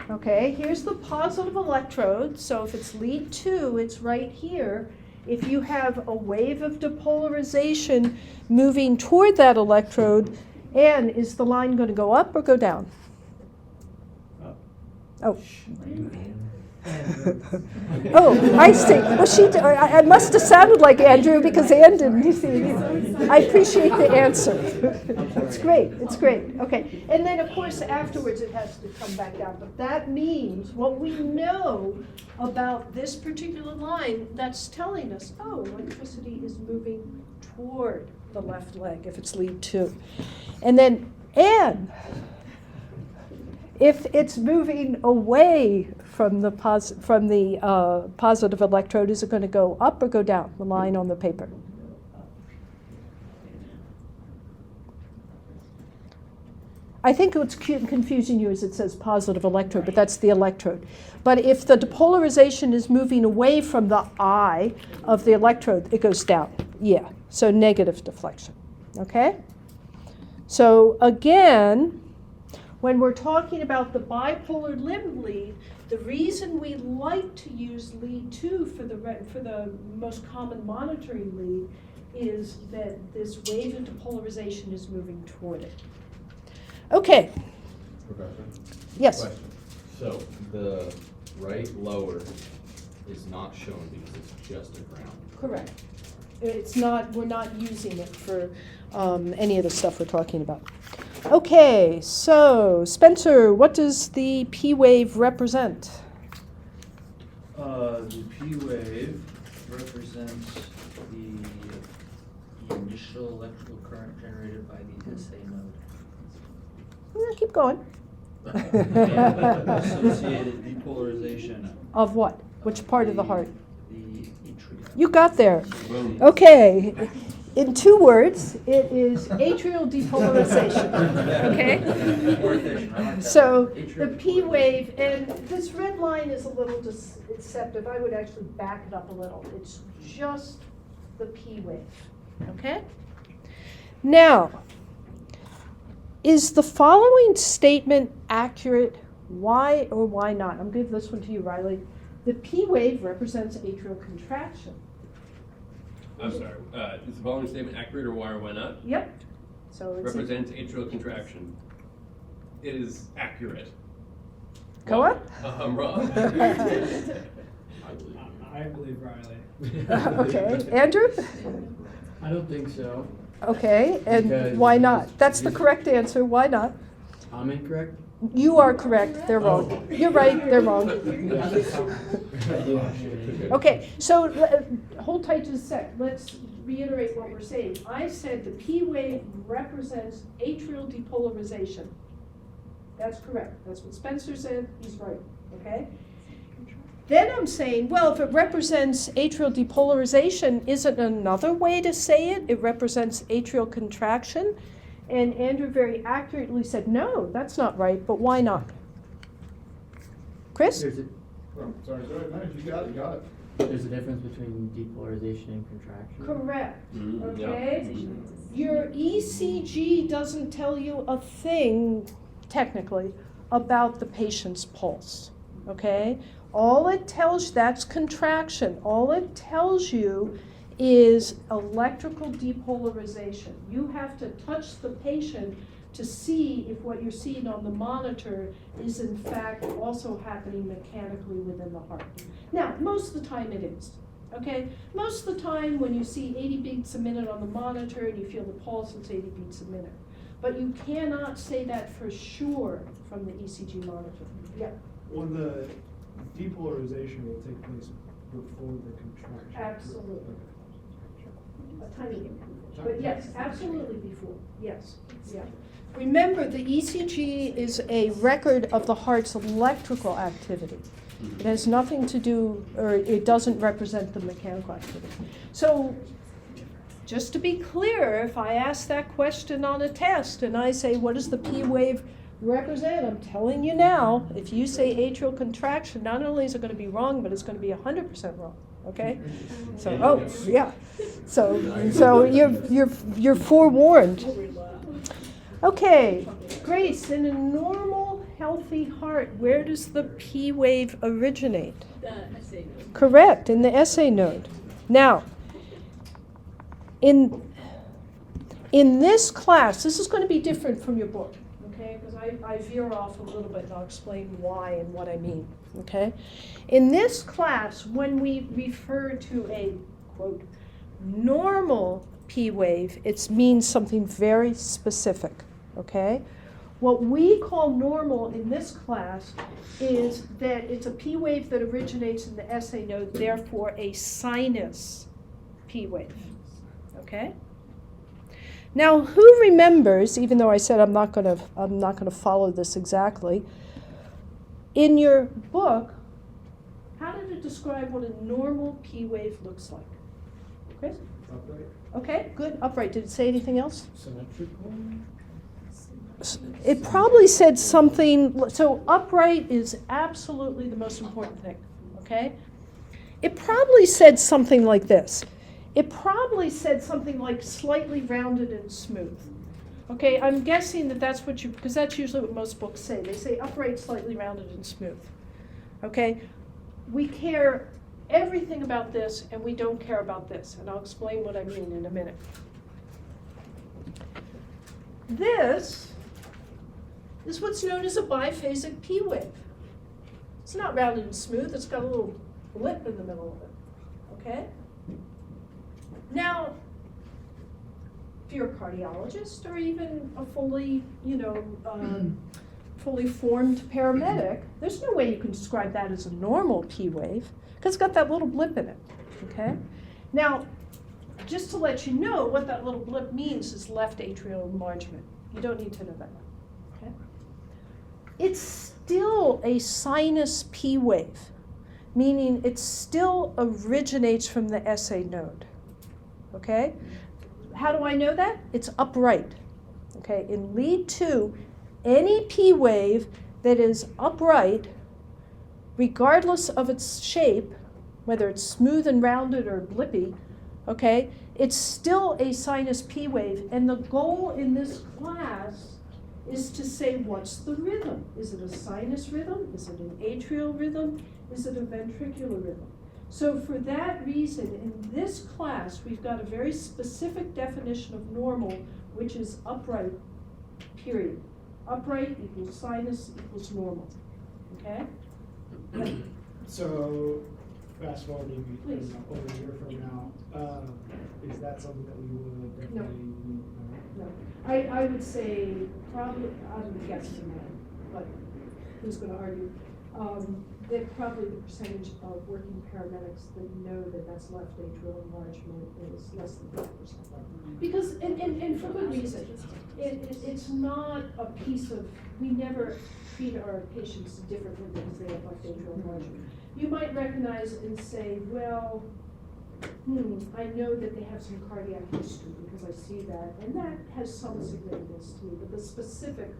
okay, here's the positive electrode. So if it's lead 2, it's right here. If you have a wave of depolarization moving toward that electrode, and is the line going to go up or go down? Up. Oh. Oh, I see. Well, I must have sounded like Andrew because Ann didn't. You see, I appreciate the answer. It's great. It's great. Okay. And then, of course, afterwards it has to come back down. But that means what we know about this particular line, that's telling us, oh, electricity is moving toward the left leg if it's lead 2. And then, Ann, if it's moving away from the positive electrode, is it going to go up or go down, the line on the paper? I think what's confusing you is it says positive electrode, but that's the electrode. But if the depolarization is moving away from the eye of the electrode, it goes down. Yeah, so negative deflection, okay? So again, when we're talking about the bipolar limb lead, the reason we like to use lead 2 for the most common monitoring lead is that this wave of depolarization is moving toward it. Okay. Professor? Yes. Question. So the right lower is not shown because it's just a ground. Correct. It's not, we're not using it for any of the stuff we're talking about. Okay, so Spencer, what does the P wave represent? The P wave represents the initial electrical current generated by the SA node. Keep going. Associated depolarization. Of what? Which part of the heart? The atrium. You got there. Boom. Okay. In 2 words, it is atrial depolarization. Okay? So the P wave, and this red line is a little deceptive. I would actually back it up a little. It's just the P wave. Okay? Now, is the following statement accurate? Why or why not? I'm going to give this one to you, Riley. The P wave represents atrial contraction. I'm sorry, is the following statement accurate, or why or why not? Yep. So it's Represents atrial contraction. It is accurate. Go Why? on. I'm wrong. I believe Riley. Okay, Andrew? I don't think so. Okay, and Because- why not? That's the correct answer. Why not? I'm incorrect? You are correct. They're wrong. You're right. They're wrong. Okay, so hold tight just a sec. Let's reiterate what we're saying. I said the P wave represents atrial depolarization. That's correct. That's what Spencer said. He's right. Okay? Then I'm saying, well, if it represents atrial depolarization, isn't another way to say it? It represents atrial contraction? And Andrew very accurately said, no, that's not right, but why not? Chris? There's a, Sorry, go ahead, no, you got it. there's a difference between depolarization and contraction. Correct. Mm, yeah. Okay? Your ECG doesn't tell you a thing, technically, about the patient's pulse. Okay? All it tells, that's contraction. All it tells you is electrical depolarization. You have to touch the patient to see if what you're seeing on the monitor is in fact also happening mechanically within the heart. Now, most of the time it is, okay? Most of the time when you see 80 beats a minute on the monitor and you feel the pulse, it's 80 beats a minute. But you cannot say that for sure from the ECG monitor. Yeah, Well, the depolarization will take place before the contraction. absolutely. A tiny bit. But yes, absolutely before, yes, yeah. Remember, the ECG is a record of the heart's electrical activity. It has nothing to do, or it doesn't represent the mechanical activity. So, just to be clear, if I ask that question on a test and I say, what does the P wave represent? I'm telling you now, if you say atrial contraction, not only is it going to be wrong, but it's going to be 100% wrong. Okay? So, oh, yeah. So you're forewarned. Okay, Grace, in a normal, healthy heart, where does the P wave originate? The SA node. Correct, in the SA node. Now, in this class, this is going to be different from your book, okay? Because I veer off a little bit, and I'll explain why and what I mean, okay? In this class, when we refer to a, quote, normal P wave, it means something very specific, okay? What we call normal in this class is that it's a P wave that originates in the SA node, therefore a sinus P wave, okay? Now, who remembers, even though I said I'm not going to follow this exactly, in your book, how did it describe what a normal P wave looks like? Chris? Upright. Okay, good. Upright. Did it say anything else? Symmetrical? It probably said something, so upright is absolutely the most important thing, okay? It probably said something like this. It probably said something like slightly rounded and smooth. Okay, I'm guessing that that's what because that's usually what most books say. They say upright, slightly rounded, and smooth. Okay, we care everything about this, and we don't care about this, and I'll explain what I mean in a minute. This is what's known as a biphasic P wave. It's not rounded and smooth, it's got a little blip in the middle of it, okay? Now, if you're a cardiologist or even a fully, fully formed paramedic, there's no way you can describe that as a normal P wave, because it's got that little blip in it, okay? Now, just to let you know, what that little blip means is left atrial enlargement. You don't need to know that, okay? It's still a sinus P wave, meaning it still originates from the SA node, okay? How do I know that? It's upright, okay? In lead 2, any P wave that is upright, regardless of its shape, whether it's smooth and rounded or blippy, okay, it's still a sinus P wave, and the goal in this class is to say, what's the rhythm? Is it a sinus rhythm? Is it an atrial rhythm? Is it a ventricular rhythm? So for that reason, in this class, we've got a very specific definition of normal, which is upright, period. Upright equals sinus equals normal, okay? So, fast forwarding, Please. over a year from now, is that something that we would definitely need? No, I would say probably, I'm guessing, but who's gonna argue? That probably the percentage of working paramedics that know that that's left atrial enlargement is less than 5%. Because, and for good reason, it's not a piece of, we never treat our patients differently because they have left atrial enlargement. You might recognize and say, well, I know that they have some cardiac history because I see that, and that has some significance to me, but the specific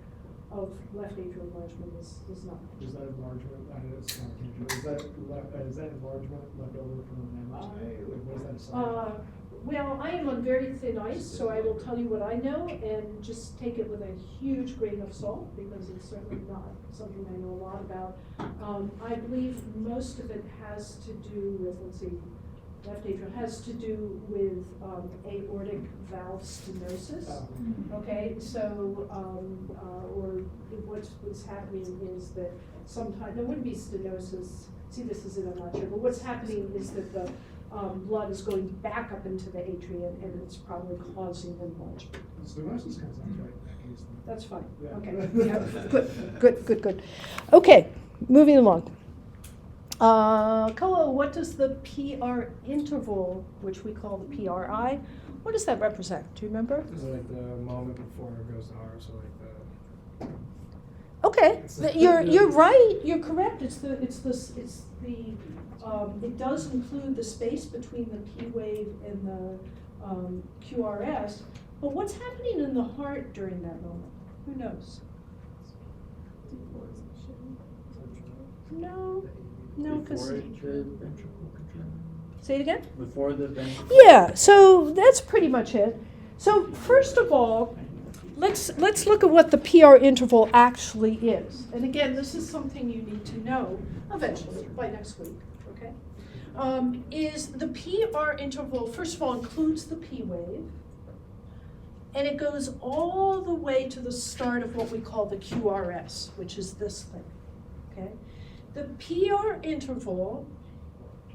of left atrial enlargement is not. Is that enlargement, I know it's not tangible, is that enlargement left over from an MI, like what is that sign? Well, I am on very thin ice, so I will tell you what I know and just take it with a huge grain of salt because it's certainly not something I know a lot about. I believe most of it has to do with, let's see, left atrial has to do with aortic valve stenosis. Okay, so or what's happening is that sometimes there wouldn't be stenosis. See, this is it, I'm not sure, but what's happening is that the blood is going back up into the atrium, and it's probably causing enlargement. Stenosis kind of sounds right in that case. Then. That's fine. Yeah. Okay. Yeah. Good. Okay, moving along. Koa, what does the PR interval, which we call the PRI, what does that represent? Do you remember? Is it like the moment before it goes to R, so like the. Okay, you're right. You're correct. It does include the space between the P wave and the QRS. But what's happening in the heart during that moment? Who knows? No, because. Before the ventricle contraction? Say it again? Before the ventricle? Yeah, so that's pretty much it. So first of all, let's look at what the PR interval actually is. And again, this is something you need to know eventually, by next week, okay? Is the PR interval, first of all, includes the P wave, and it goes all the way to the start of what we call the QRS, which is this thing, okay? The PR interval,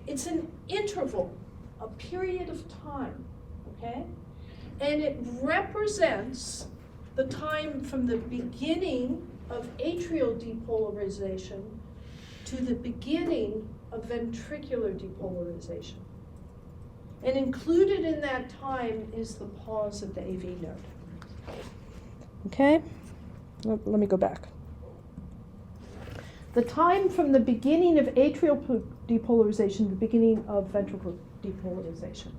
it's an interval, a period of time, okay? And it represents the time from the beginning of atrial depolarization to the beginning of ventricular depolarization. And included in that time is the pause of the AV node. Okay? Let me go back. The time from the beginning of atrial depolarization to the beginning of ventricular depolarization.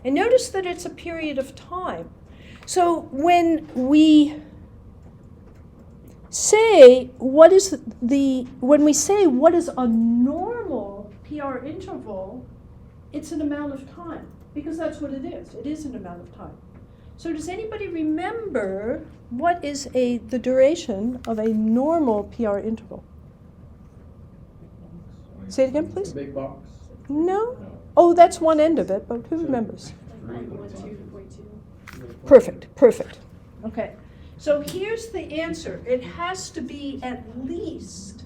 And notice that it's a period of time. So when we say what is a normal PR interval, it's an amount of time, because that's what it is. It is an amount of time. So does anybody remember what is the duration of a normal PR interval? Say it again, please. The big box. No? Oh, that's one end of it, but who remembers? Perfect. Okay. So here's the answer. It has to be at least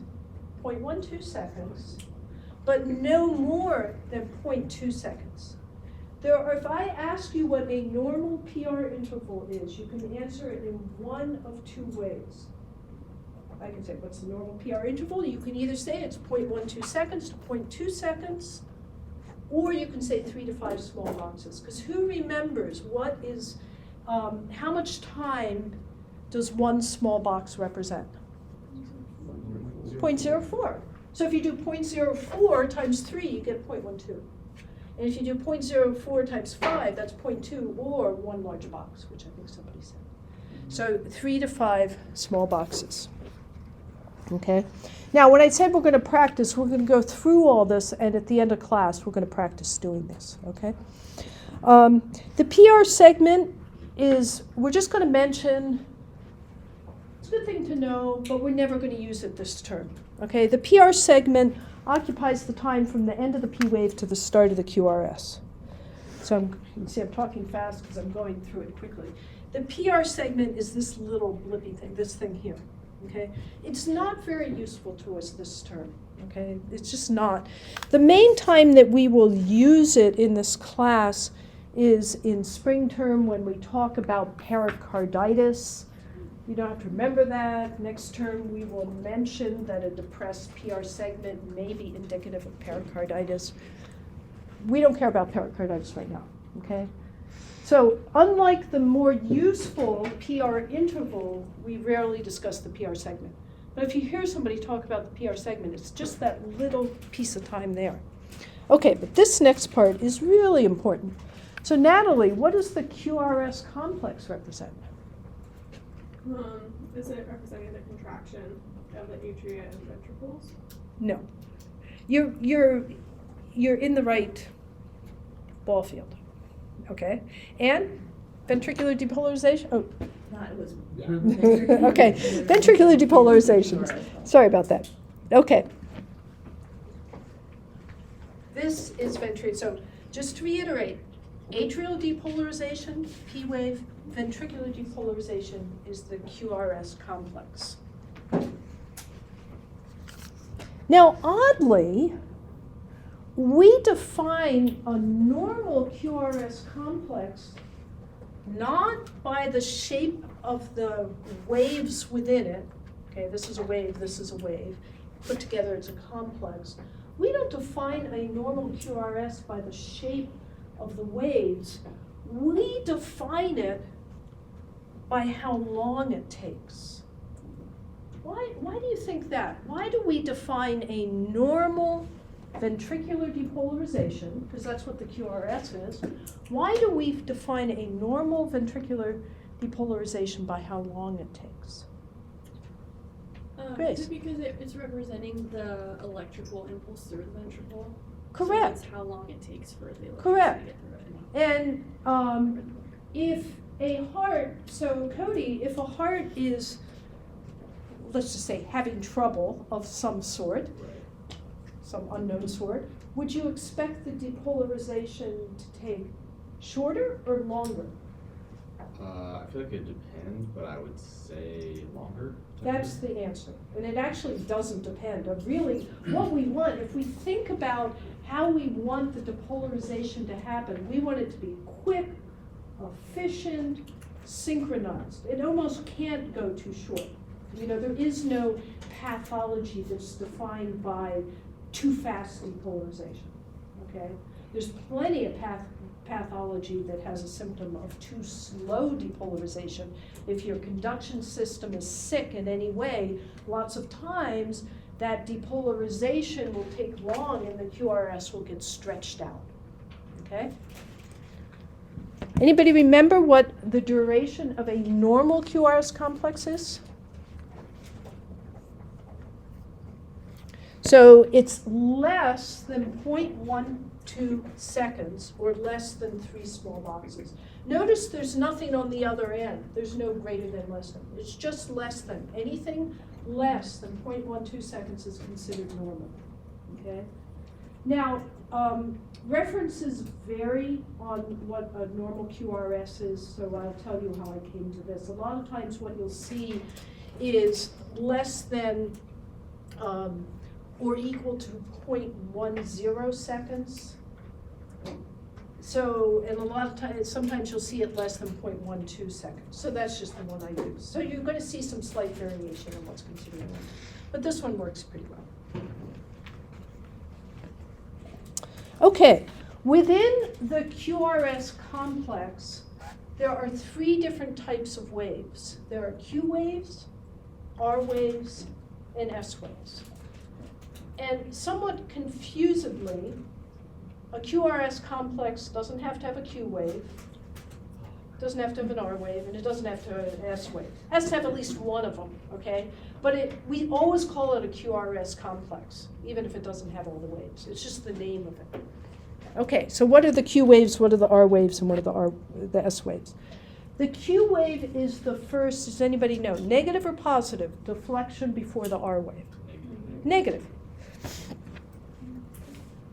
0.12 seconds, but no more than 0.2 seconds. If I ask you what a normal PR interval is, you can answer it in one of two ways. I can say, what's the normal PR interval? You can either say it's 0.12 seconds to 0.2 seconds, or you can say 3 to 5 small boxes. Because who remembers what is, how much time does one small box represent? 0.04. So if you do 0.04 times 3, you get 0.12. And if you do 0.04 times 5, that's 0.2, or one large box, which I think somebody said. So 3 to 5 small boxes. Okay? Now, when I said we're going to practice, we're going to go through all this, and at the end of class, we're going to practice doing this. Okay? The PR segment is, we're just going to mention, it's a good thing to know, but we're never going to use it this term. Okay? The PR segment occupies the time from the end of the P wave to the start of the QRS. So you can see I'm talking fast because I'm going through it quickly. The PR segment is this little blippy thing, this thing here. Okay? It's not very useful to us this term. Okay? It's just not. The main time that we will use it in this class is in spring term when we talk about pericarditis. You don't have to remember that. Next term, we will mention that a depressed PR segment may be indicative of pericarditis. We don't care about pericarditis right now, okay? So unlike the more useful PR interval, we rarely discuss the PR segment. But if you hear somebody talk about the PR segment, it's just that little piece of time there. Okay, but this next part is really important. So Natalie, what does the QRS complex represent? Is it representing the contraction of the atria and ventricles? No. You're in the right ball field. Okay? And ventricular depolarization? Oh. It was, Okay. Ventricular depolarizations. Sorry about that. Okay. This is ventricular. So just to reiterate, atrial depolarization, P wave, ventricular depolarization is the QRS complex. Now, oddly, we define a normal QRS complex not by the shape of the waves within it. Okay, this is a wave, this is a wave. Put together, it's a complex. We don't define a normal QRS by the shape of the waves. We define it by how long it takes. Why do you think that? Why do we define a normal ventricular depolarization, because that's what the QRS is. Why do we define a normal ventricular depolarization by how long it takes? Grace? Is it because it's representing the electrical impulse through the ventricle? Correct. So that's how long it takes for the electricity Correct. to get through it. And if a heart, so Cody, if a heart is, let's just say, having trouble of some sort, some unknown sort, would you expect the depolarization to take shorter or longer? I feel like it depends, but I would say longer. That's the answer. And it actually doesn't depend. Really, what we want, if we think about how we want the depolarization to happen, we want it to be quick, efficient, synchronized. It almost can't go too short. You know, there is no pathology that's defined by too fast depolarization, okay? There's plenty of pathology that has a symptom of too slow depolarization. If your conduction system is sick in any way, lots of times that depolarization will take long and the QRS will get stretched out, okay? Anybody remember what the duration of a normal QRS complex is? So it's less than 0.12 seconds or less than 3 small boxes. Notice there's nothing on the other end. There's no greater than, less than. It's just less than. Anything less than 0.12 seconds is considered normal, okay? Now, references vary on what a normal QRS is, so I'll tell you how I came to this. A lot of times what you'll see is less than or equal to 0.10 seconds. So, and a lot of times, sometimes you'll see it less than 0.12 seconds. So that's just the one I use. So you're going to see some slight variation in what's considered normal. But this one works pretty well. Okay, within the QRS complex, there are 3 different types of waves. There are Q waves, R waves, and S waves. And somewhat confusedly, a QRS complex doesn't have to have a Q wave, doesn't have to have an R wave, and it doesn't have to have an S wave. It has to have at least one of them, okay? But we always call it a QRS complex, even if it doesn't have all the waves. It's just the name of it. Okay, so what are the Q waves, what are the R waves, and what are the S waves? The Q wave is the first, does anybody know, negative or positive deflection before the R wave? Negative.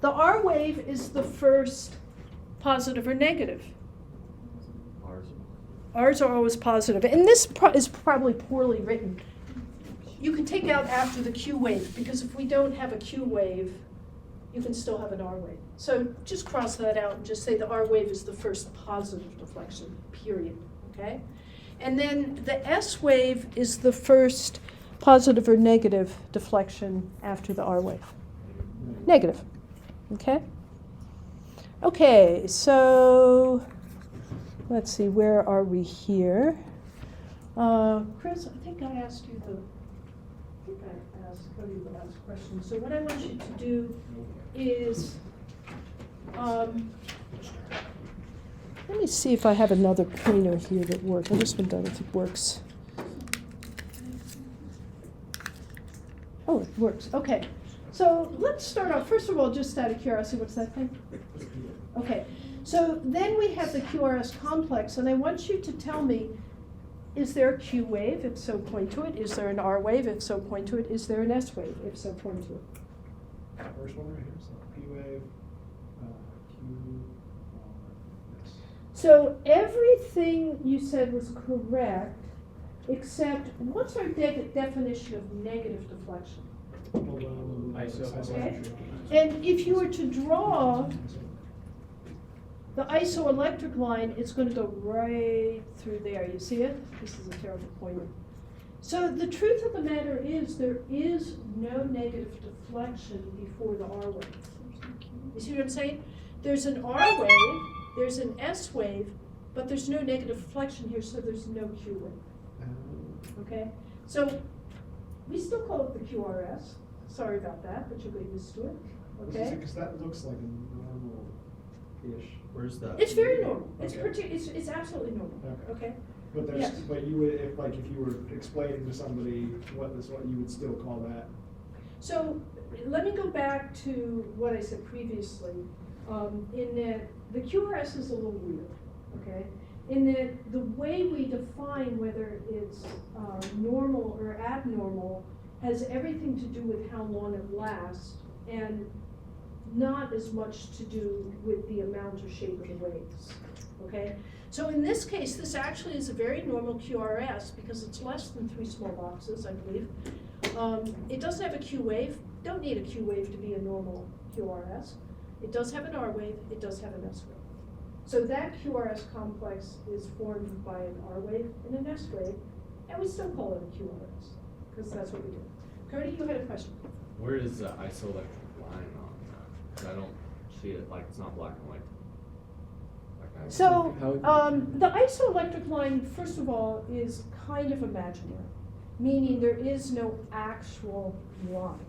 The R wave is the first positive or negative. R's are always positive. And this is probably poorly written. You can take out after the Q wave, because if we don't have a Q wave, you can still have an R wave. So just cross that out and just say the R wave is the first positive deflection, period, okay? And then the S wave is the first positive or negative deflection after the R wave. Negative, okay? Okay, so let's see, where are we here? Chris, I think I asked you Cody the last question. So what I want you to do is, let me see if I have another pointer here that works. I just haven't done it if it works. Oh, it works. Okay. So let's start off. First of all, just out of curiosity, what's that thing? Okay. So then we have the QRS complex, and I want you to tell me, is there a Q wave? If so, point to it. Is there an R wave? If so, point to it. Is there an S wave? If so, point to it. First one right here, so P wave, Q, S. So everything you said was correct, except what's our definition of negative deflection? Okay. And if you were to draw the isoelectric line, it's going to go right through there. You see it? This is a terrible pointer. So the truth of the matter is there is no negative deflection before the R wave. You see what I'm saying? There's an R wave, there's an S wave, but there's no negative deflection here, so there's no Q wave. Okay? So we still call it the QRS. Sorry about that, but you'll get used to it. Okay? Because that looks like a normal-ish. Where's that? It's very normal. It's Okay. it's absolutely normal. Okay? But there's, Yes. but you would, if you were explaining to somebody what you would still call that. So let me go back to what I said previously, in that the QRS is a little weird, okay? In that the way we define whether it's normal or abnormal has everything to do with how long it lasts and not as much to do with the amount or shape of the waves, okay? So in this case, this actually is a very normal QRS because it's less than 3 small boxes, I believe. It doesn't have a Q wave. Don't need a Q wave to be a normal QRS. It does have an R wave. It does have an S wave. So that QRS complex is formed by an R wave and an S wave, and we still call it a QRS because that's what we do. Cody, you had a question. Where is the isoelectric line on that? 'Cause I don't see it, like, it's not black and white. So the isoelectric line, first of all, is kind of imaginary, meaning there is no actual line,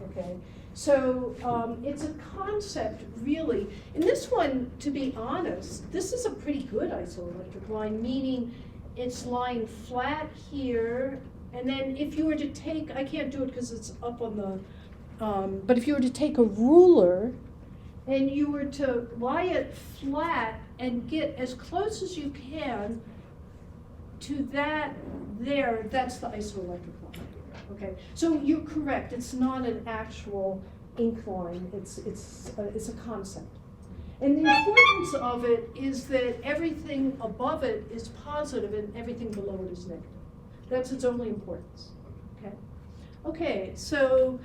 okay? So it's a concept, really. And this one, to be honest, this is a pretty good isoelectric line, meaning it's lying flat here, and then if you were to take, I can't do it because it's up on the, but if you were to take a ruler and you were to lie it flat and get as close as you can to that there, that's the isoelectric line. Okay, so you're correct. It's not an actual incline. It's a concept. And the importance of it is that everything above it is positive and everything below it is negative. That's its only importance. Okay. Okay. So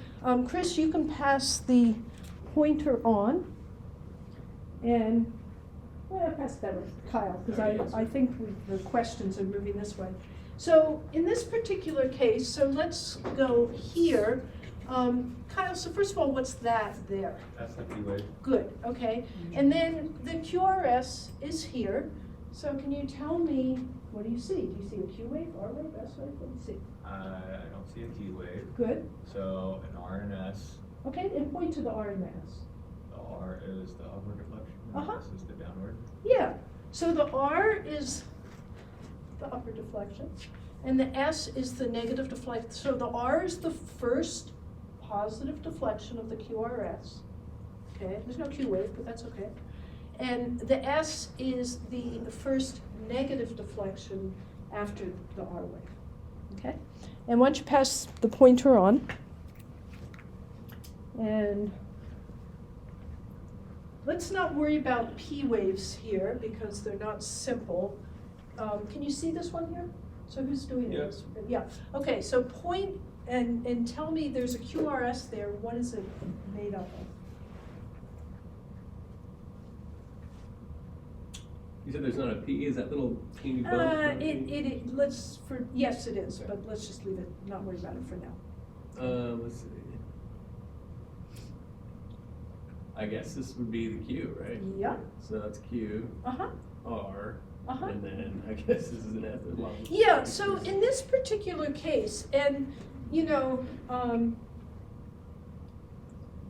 Chris, you can pass the pointer on, and Well, pass that way, Kyle, because I think the questions are moving this way. So in this particular case, so let's go here. Kyle, so first of all, what's that there? That's the P wave. Good, okay. And then the QRS is here. So can you tell me, what do you see? Do you see a Q wave, R wave, S wave? What do you see? I don't see a T wave. Good. So an R and an S. Okay, and point to the R and the S. The R is the upward deflection. And Uh-huh. S is the downward. Yeah. So the R is the upper deflection, and the S is the negative deflection. So the R is the first positive deflection of the QRS. Okay, there's no Q wave, but that's okay. And the S is the first negative deflection after the R wave. Okay? And once you pass the pointer on, and let's not worry about P waves here because they're not simple. Can you see this one here? So who's doing Yeah. this? Yeah. Okay, so point and tell me there's a QRS there. What is it made up of? You said there's not a P, is that little teeny bump? Yes, it is, Okay. but let's just leave it, not worry about it for now. Let's see. I guess this would be the Q, right? Yeah. So that's Q, Uh-huh, R, uh-huh. and then I guess this is an F as well. Yeah, so in this particular case, and you know,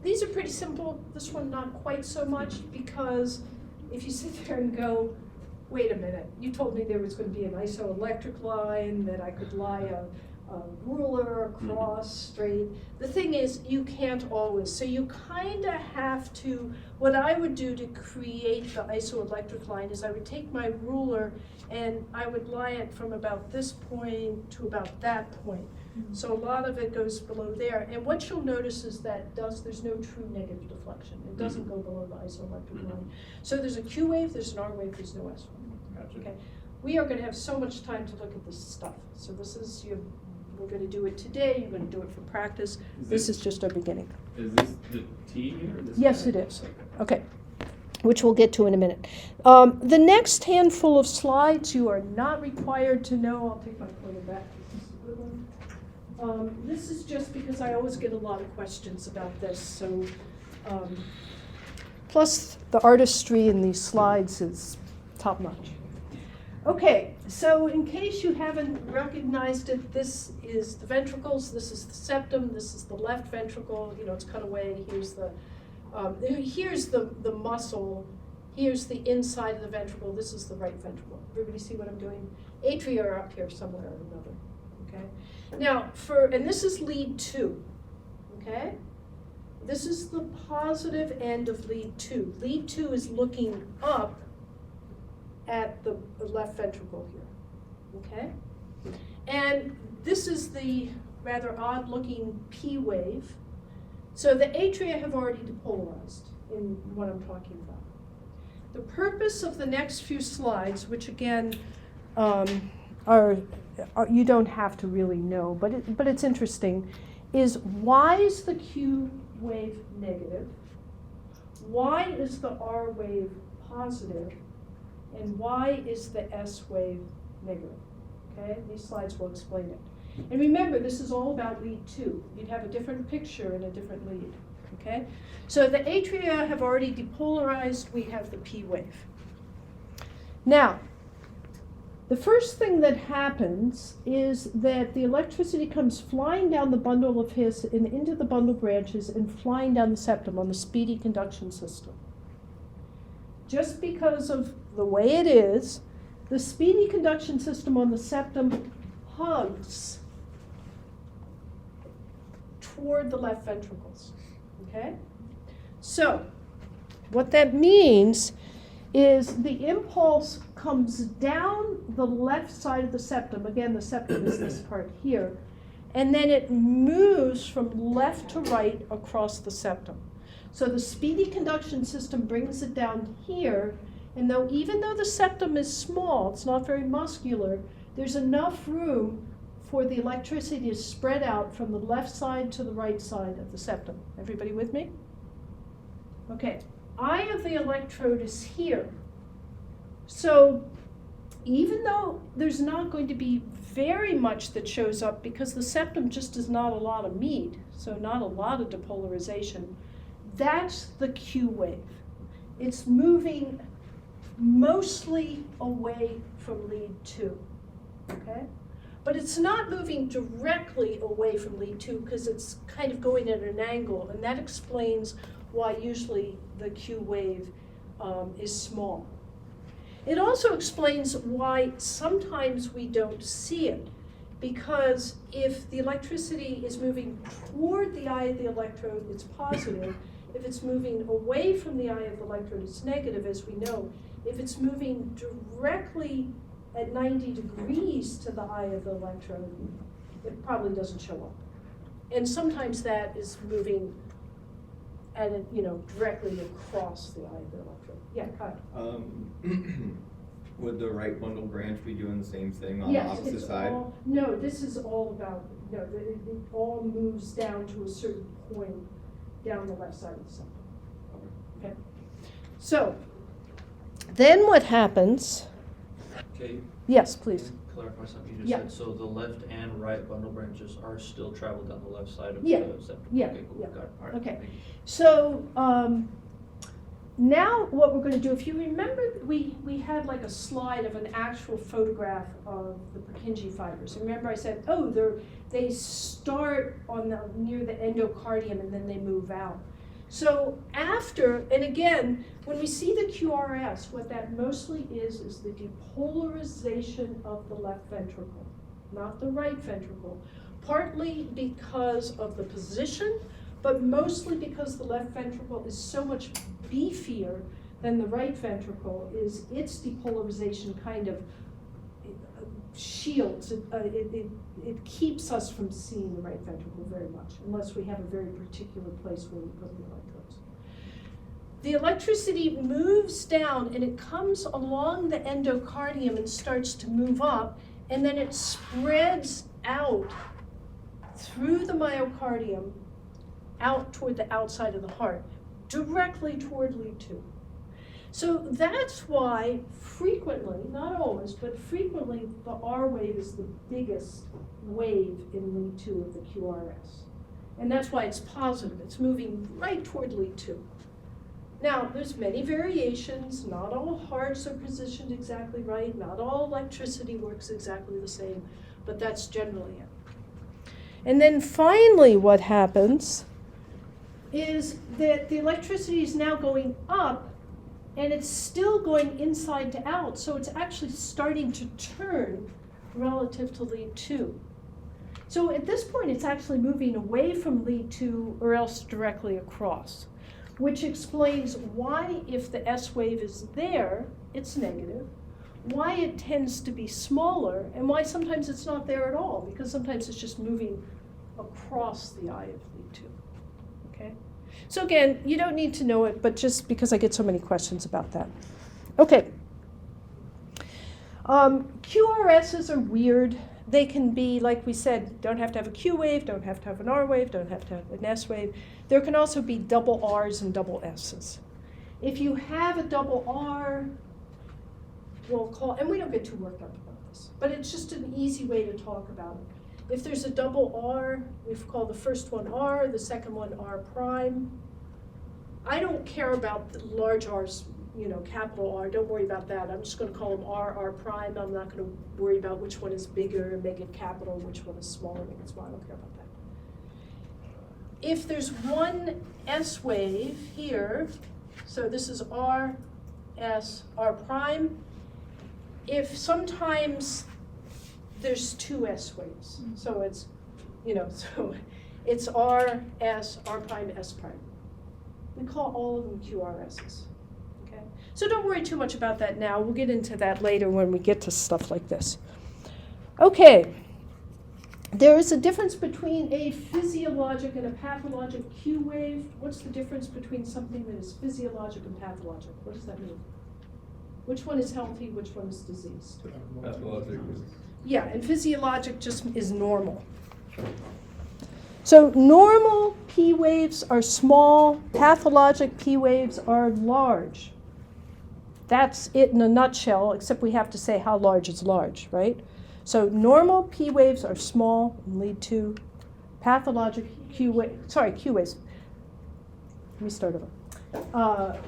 these are pretty simple. This one not quite so much, because if you sit there and go, wait a minute, you told me there was going to be an isoelectric line, that I could lie a ruler across straight. The thing is, you can't always. So you kind of have to, what I would do to create the isoelectric line is I would take my ruler and I would lie it from about this point to about that point. So a lot of it goes below there. And what you'll notice is that there's no true negative deflection. It doesn't go below the isoelectric line. So there's a Q wave, there's an R wave, there's no S wave. Gotcha. Okay. We are going to have so much time to look at this stuff. So this is we're going to do it today. You're going to do it for practice. This is just our beginning. Is this the T here? Or this Yes, guy? it is. Okay. Okay, which we'll get to in a minute. The next handful of slides you are not required to know. I'll take my pointer back. This is a good one. This is just because I always get a lot of questions about this. So, plus the artistry in these slides is top notch. Okay, so in case you haven't recognized it, this is the ventricles, this is the septum, this is the left ventricle, you know, it's cut away, here's the muscle, here's the inside of the ventricle, this is the right ventricle. Everybody see what I'm doing? Atria are up here somewhere or another, okay? Now, and this is lead 2, okay? This is the positive end of lead 2. Lead 2 is looking up at the left ventricle here, okay? And this is the rather odd looking P wave. So the atria have already depolarized in what I'm talking about. The purpose of the next few slides, which again are you don't have to really know, but it's interesting, is why is the Q wave negative? Why is the R wave positive? And why is the S wave negative? Okay, these slides will explain it. And remember, this is all about lead 2. You'd have a different picture in a different lead. Okay, so the atria have already depolarized. We have the P wave. Now, the first thing that happens is that the electricity comes flying down the bundle of His and into the bundle branches and flying down the septum on the speedy conduction system. Just because of the way it is, the speedy conduction system on the septum hugs toward the left ventricles, okay? So, what that means is the impulse comes down the left side of the septum. Again, the septum is this part here. And then it moves from left to right across the septum. So the speedy conduction system brings it down here, and even though the septum is small, it's not very muscular, there's enough room for the electricity to spread out from the left side to the right side of the septum. Everybody with me? Okay, eye of the electrode is here. So even though there's not going to be very much that shows up because the septum just is not a lot of meat, so not a lot of depolarization, that's the Q wave. It's moving mostly away from lead 2, okay? But it's not moving directly away from lead 2 because it's kind of going at an angle, and that explains why usually the Q wave is small. It also explains why sometimes we don't see it, because if the electricity is moving toward the eye of the electrode, it's positive. If it's moving away from the eye of the electrode, it's negative, as we know. If it's moving directly at 90 degrees to the eye of the electrode, it probably doesn't show up. And sometimes that is moving at a, directly across the eye of the electrode. Yeah, Kyle. Would the right bundle branch be doing the same thing on Yes, the opposite it's side? all, no, this is all about, it all moves down to a certain point down the left side of the septum. Okay. So, then what happens? Okay, Yes, please. clarify something you Yeah. just said. So the left and right bundle branches are still travel down the left side of Yeah. the septum? Yeah. Okay, cool, Yeah. got it. All right, Okay. thank you. So now what we're going to do, if you remember, we had like a slide of an actual photograph of the Purkinje fibers. Remember I said, oh, they start on near the endocardium and then they move out. So after, and again, when we see the QRS, what that mostly is the depolarization of the left ventricle, not the right ventricle, partly because of the position, but mostly because the left ventricle is so much beefier than the right ventricle, is its depolarization kind of shields, it keeps us from seeing the right ventricle very much, unless we have a very particular place where we put the electrodes. The electricity moves down and it comes along the endocardium and starts to move up, and then it spreads out through the myocardium out toward the outside of the heart, directly toward lead 2. So that's why frequently, not always, but frequently the R wave is the biggest wave in lead 2 of the QRS. And that's why it's positive. It's moving right toward lead 2. Now, there's many variations. Not all hearts are positioned exactly right. Not all electricity works exactly the same, but that's generally it. And then finally what happens is that the electricity is now going up and it's still going inside to out, so it's actually starting to turn relative to lead 2. So at this point it's actually moving away from lead 2 or else directly across, which explains why if the S wave is there, it's negative, why it tends to be smaller, and why sometimes it's not there at all, because sometimes it's just moving across the eye of lead 2. Okay? So again, you don't need to know it, but just because I get so many questions about that. Okay. QRSs are weird. They can be, like we said, don't have to have a Q wave, don't have to have an R wave, don't have to have an S wave. There can also be double R's and double S's. If you have a double R, we'll call, and we don't get too worked up about this, but it's just an easy way to talk about it. If there's a double R, we call the first one R, the second one R prime. I don't care about the large R's, capital R, don't worry about that. I'm just going to call them R, R prime. I'm not going to worry about which one is bigger and make it capital, which one is smaller, make it small. I don't care about that. If there's one S wave here, so this is R, S, R prime, if sometimes there's two S waves, so it's, so it's R, S, R prime, S prime. We call all of them QRSs, okay? So don't worry too much about that now. We'll get into that later when we get to stuff like this. Okay, there is a difference between a physiologic and a pathologic Q wave. What's the difference between something that is physiologic and pathologic? What does that mean? Which one is healthy, which one is diseased? Pathologic. Yeah, and physiologic just is normal. So normal P waves are small, pathologic P waves are large. that's it in a nutshell, except we have to say how large is large, right? So normal P waves are small and lead to pathologic Q waves. Let me start over.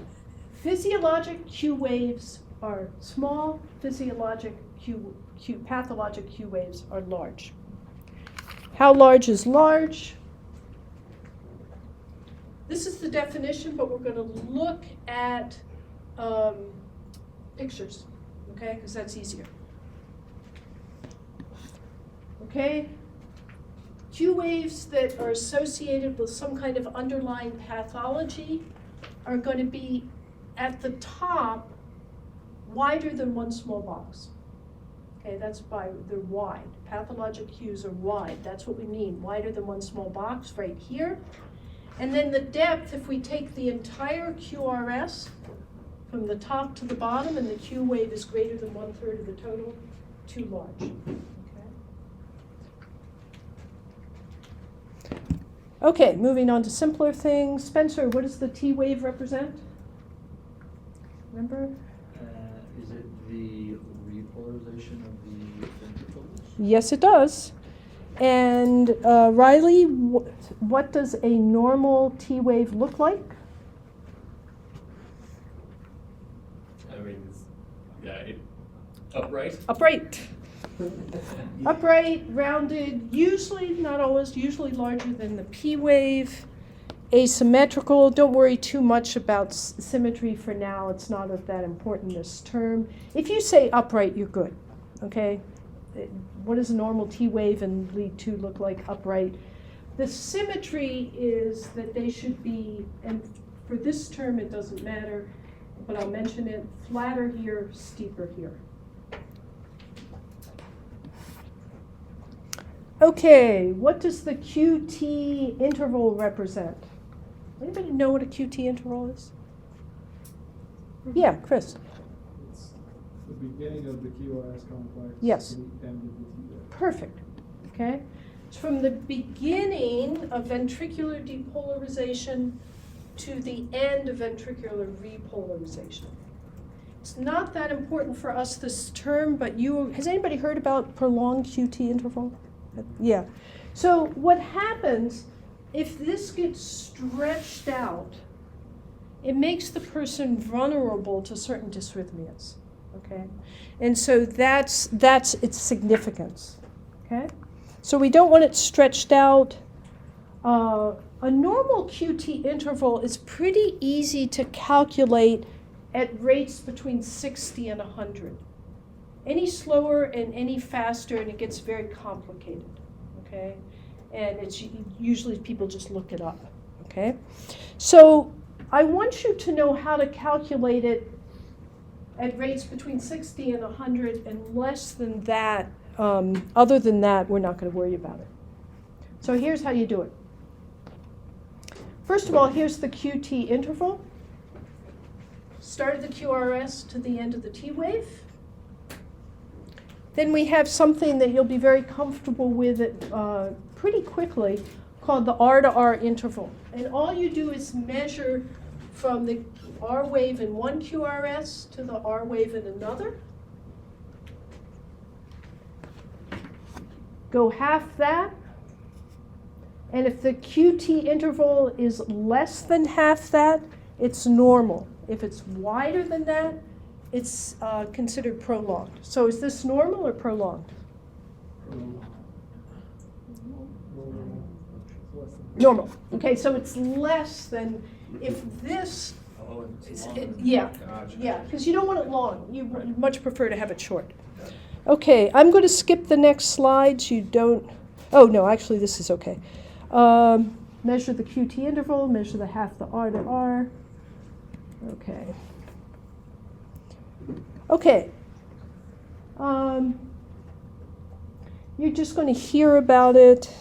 Physiologic Q waves are small, pathologic Q waves are large. How large is large? This is the definition, but we're going to look at pictures, okay, because that's easier. Okay, Q waves that are associated with some kind of underlying pathology are going to be at the top wider than one small box. Okay, that's by, they're wide. Pathologic Qs are wide. That's what we mean, wider than one small box right here. And then the depth, if we take the entire QRS from the top to the bottom and the Q wave is greater than 1/3 of the total, too large. Okay, moving on to simpler things. Spencer, what does the T wave represent? Remember? Is it the repolarization of the ventricles? Yes, it does. And Riley, what does a normal T wave look like? I mean, upright. Upright. Upright, rounded, usually, not always, usually larger than the P wave. Asymmetrical, don't worry too much about symmetry for now. It's not that important, this term. If you say upright, you're good, okay? What does a normal T wave and lead 2 look like upright? The symmetry is that they should be, and for this term it doesn't matter, but I'll mention it, flatter here, steeper here. Okay, what does the QT interval represent? Anybody know what a QT interval is? Yeah, Chris. It's the beginning of the QRS complex. Yes. To the end of the T wave. Perfect. Okay? It's from the beginning of ventricular depolarization to the end of ventricular repolarization. It's not that important for us this term, but has anybody heard about prolonged QT interval? Yeah. So what happens if this gets stretched out, it makes the person vulnerable to certain dysrhythmias, okay? And so that's its significance, okay? So we don't want it stretched out. A normal QT interval is pretty easy to calculate at rates between 60 and 100. Any slower and any faster, and it gets very complicated, okay? And it's usually people just look it up, okay? So I want you to know how to calculate it at rates between 60 and 100, and less than that. Other than that, we're not going to worry about it. So here's how you do it. First of all, here's the QT interval. Start of the QRS to the end of the T wave. Then we have something that you'll be very comfortable with pretty quickly called the R to R interval. And all you do is measure from the R wave in one QRS to the R wave in another. Go half that. And if the QT interval is less than half that, it's normal. If it's wider than that, it's considered prolonged. So is this normal or prolonged? Normal. Okay, so it's less than, if this, yeah, because you don't want it long. You much prefer to have it short. Okay, I'm going to skip the next slides. You don't, oh no, actually this is okay. Measure the QT interval, measure the half the R to R. Okay. Okay. You're just going to hear about it.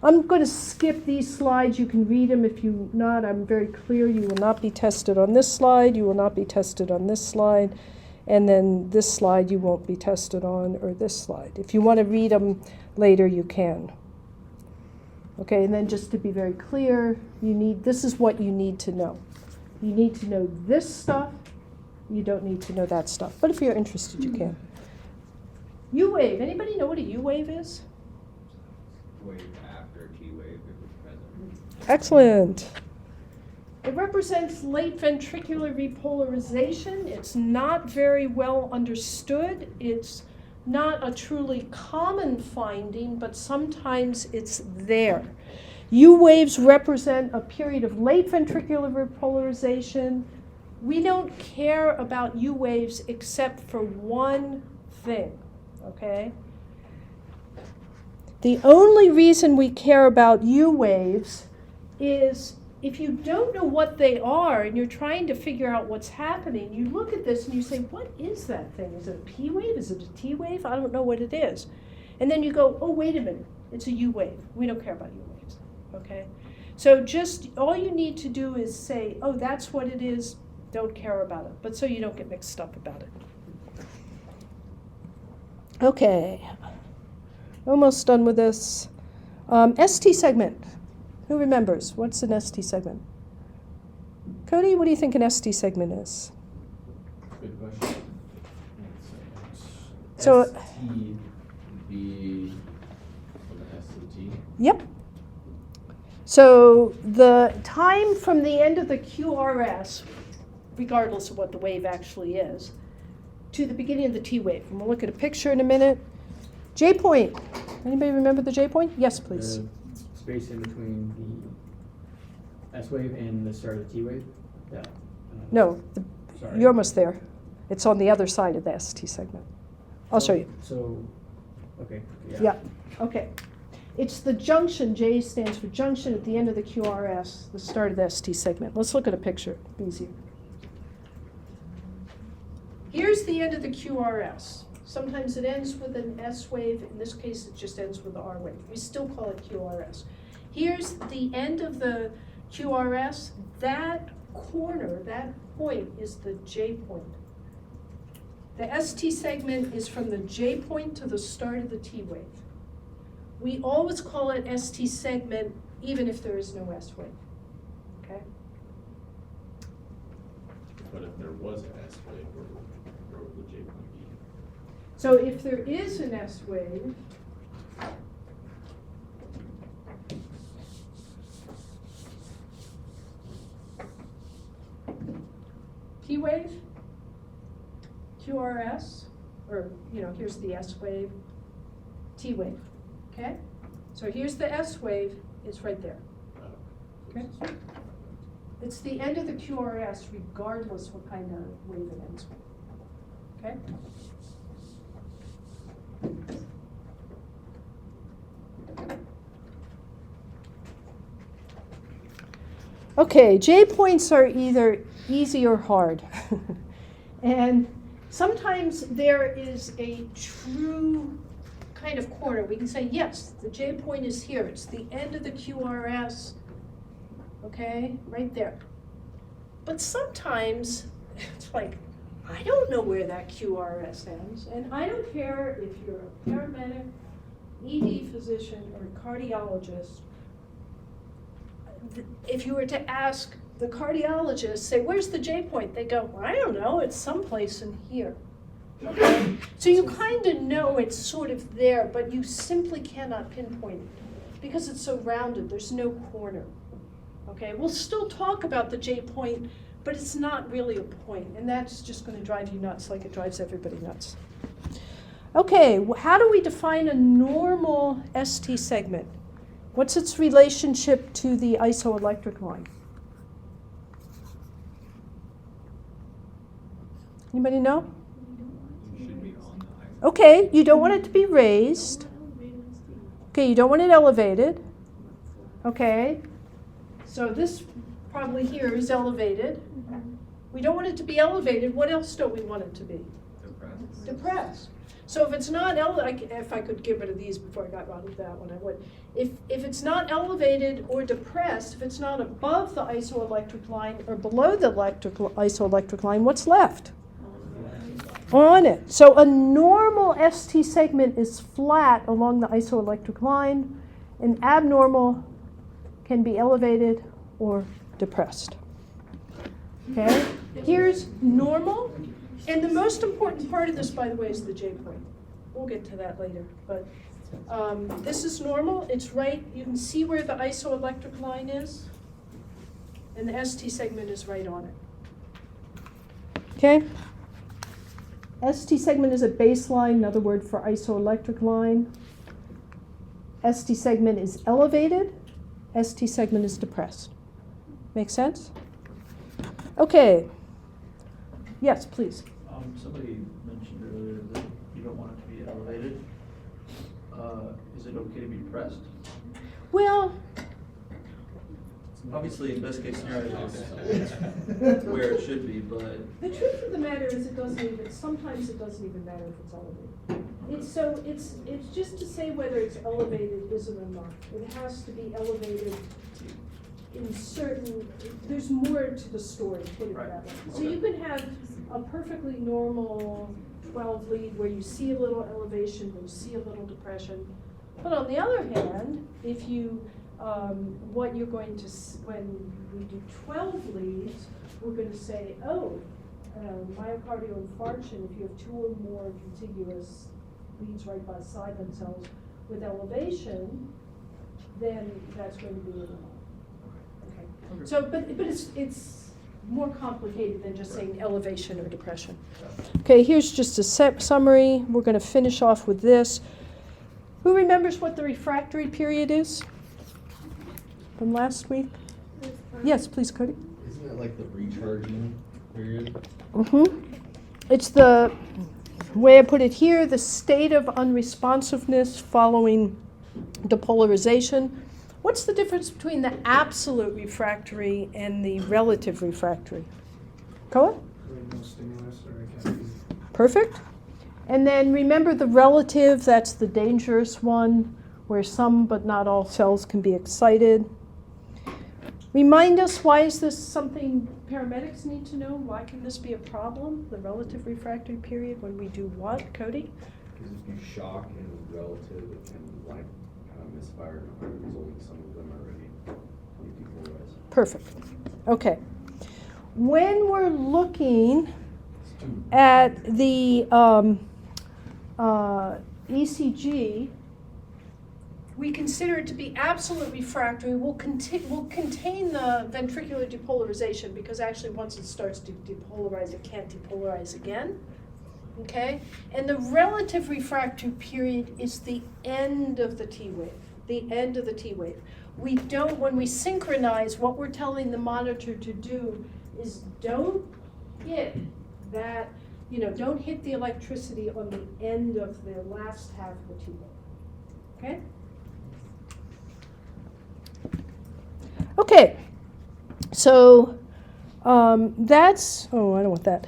I'm going to skip these slides. You can read them if you not. I'm very clear. You will not be tested on this slide. You will not be tested on this slide. And then this slide you won't be tested on, or this slide. If you want to read them later, you can. Okay, and then just to be very clear, this is what you need to know. You need to know this stuff. You don't need to know that stuff. But if you're interested, you can. U wave. Anybody know what a U wave is? Wave after T wave if it's present. Excellent. It represents late ventricular repolarization. It's not very well understood. It's not a truly common finding, but sometimes it's there. U waves represent a period of late ventricular repolarization. We don't care about U waves except for one thing, okay? The only reason we care about U waves is if you don't know what they are and you're trying to figure out what's happening, you look at this and you say, what is that thing? Is it a P wave? Is it a T wave? I don't know what it is. And then you go, oh, wait a minute, it's a U wave. We don't care about U waves, okay? So just all you need to do is say, oh, that's what it is, don't care about it, but so you don't get mixed up about it. Okay, almost done with this. ST segment. Who remembers? What's an ST segment? Cody, what do you think an ST segment is? Good question. So- ST would be from the S to T. Yep. So the time from the end of the QRS, regardless of what the wave actually is, to the beginning of the T wave. And we'll look at a picture in a minute. J point. Anybody remember the J point? Yes, please. The space in between the S wave and the start of the T wave? That, No, sorry. you're almost there. It's on the other side of the ST segment. I'll show you. So, okay, Yeah, okay. It's the junction, J stands for junction at the end of the QRS, the start of the ST segment. Let's look at a picture, easier. Here's the end of the QRS. Sometimes it ends with an S wave. In this case, it just ends with the R wave. We still call it QRS. Here's the end of the QRS. That corner, that point, is the J point. The ST segment is from the J point to the start of the T wave. We always call it ST segment even if there is no S wave, okay? But if there was an S wave, where would the J point be? So if there is an S wave, T wave, QRS, or, here's the S wave, T wave, okay? So here's the S wave, it's right there, okay? It's the end of the QRS regardless what kind of wave it ends with, okay? Okay, J points are either easy or hard. And sometimes there is a true kind of corner. We can say, yes, the J point is here. It's the end of the QRS, okay, right there. But sometimes it's like, I don't know where that QRS ends, and I don't care if you're a paramedic, ED physician, or a cardiologist. If you were to ask the cardiologist, say, where's the J point? They go, well, I don't know, it's someplace in here. Okay? So you kind of know it's sort of there, but you simply cannot pinpoint it because it's so rounded, there's no corner. Okay, we'll still talk about the J point, but it's not really a point, and that's just going to drive you nuts like it drives everybody nuts. Okay, how do we define a normal ST segment? What's its relationship to the isoelectric line? Anybody know? You should be on the high. Okay, you don't want it to be raised. Okay, you don't want it elevated. Okay, so this probably here is elevated. We don't want it to be elevated. What else don't we want it to be? Depressed. Depressed. So if it's not if I could get rid of these before I got rid of that one, I would. If it's not elevated or depressed, if it's not above the isoelectric line or below the isoelectric line, what's left? On it. So a normal ST segment is flat along the isoelectric line. An abnormal can be elevated or depressed. Okay? Here's normal. And the most important part of this, by the way, is the J point. We'll get to that later. But this is normal. It's right. You can see where the isoelectric line is. And the ST segment is right on it. Okay? ST segment is a baseline, another word for isoelectric line. ST segment is elevated. ST segment is depressed. Make sense? Okay. Yes, please. Somebody mentioned earlier that you don't want it to be elevated. Is it okay to be depressed? Well, Obviously, in best case scenario, it's where it should be, but. the truth of the matter is sometimes it doesn't even matter if it's elevated. It's just to say whether it's elevated isn't enough. It has to be elevated in certain, there's more to the story, put it that way. So you could have a perfectly normal 12 lead where you see a little elevation, where you see a little depression. But on the other hand, if you, what you're going to, when we do 12 leads, we're going to say, myocardial infarction, if you have 2 or more contiguous leads right beside themselves with elevation, then that's going to be a little. Okay. So, but it's more complicated than just saying elevation or depression. Okay, here's just a summary. We're going to finish off with this. Who remembers what the refractory period is from last week? Yes, please, Cody. Isn't it like the recharging period? It's the way I put it here, the state of unresponsiveness following depolarization. What's the difference between the absolute refractory and the relative refractory? Koa? No stimulus or it can't be. Perfect. And then remember the relative, that's the dangerous one, where some but not all cells can be excited. Remind us, why is this something paramedics need to know? Why can this be a problem, the relative refractory period, when we do what, Cody? Because if you shock and relative, it can like misfire in the heart, because only some of them are ready depolarize. Perfect. Okay. When we're looking at the ECG, we consider it to be absolute refractory. We'll contain the ventricular depolarization, because actually once it starts to depolarize, it can't depolarize again. Okay? And the relative refractory period is the end of the T wave. The end of the T wave. We don't, when we synchronize, what we're telling the monitor to do is don't hit that, don't hit the electricity on the end of the last half of the T wave. Okay? Okay, so that's, I don't want that.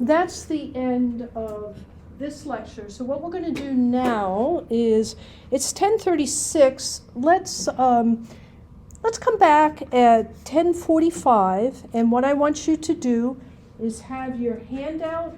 That's the end of this lecture. So what we're going to do now is, it's 10:36. Let's come back at 10:45, and what I want you to do is have your handout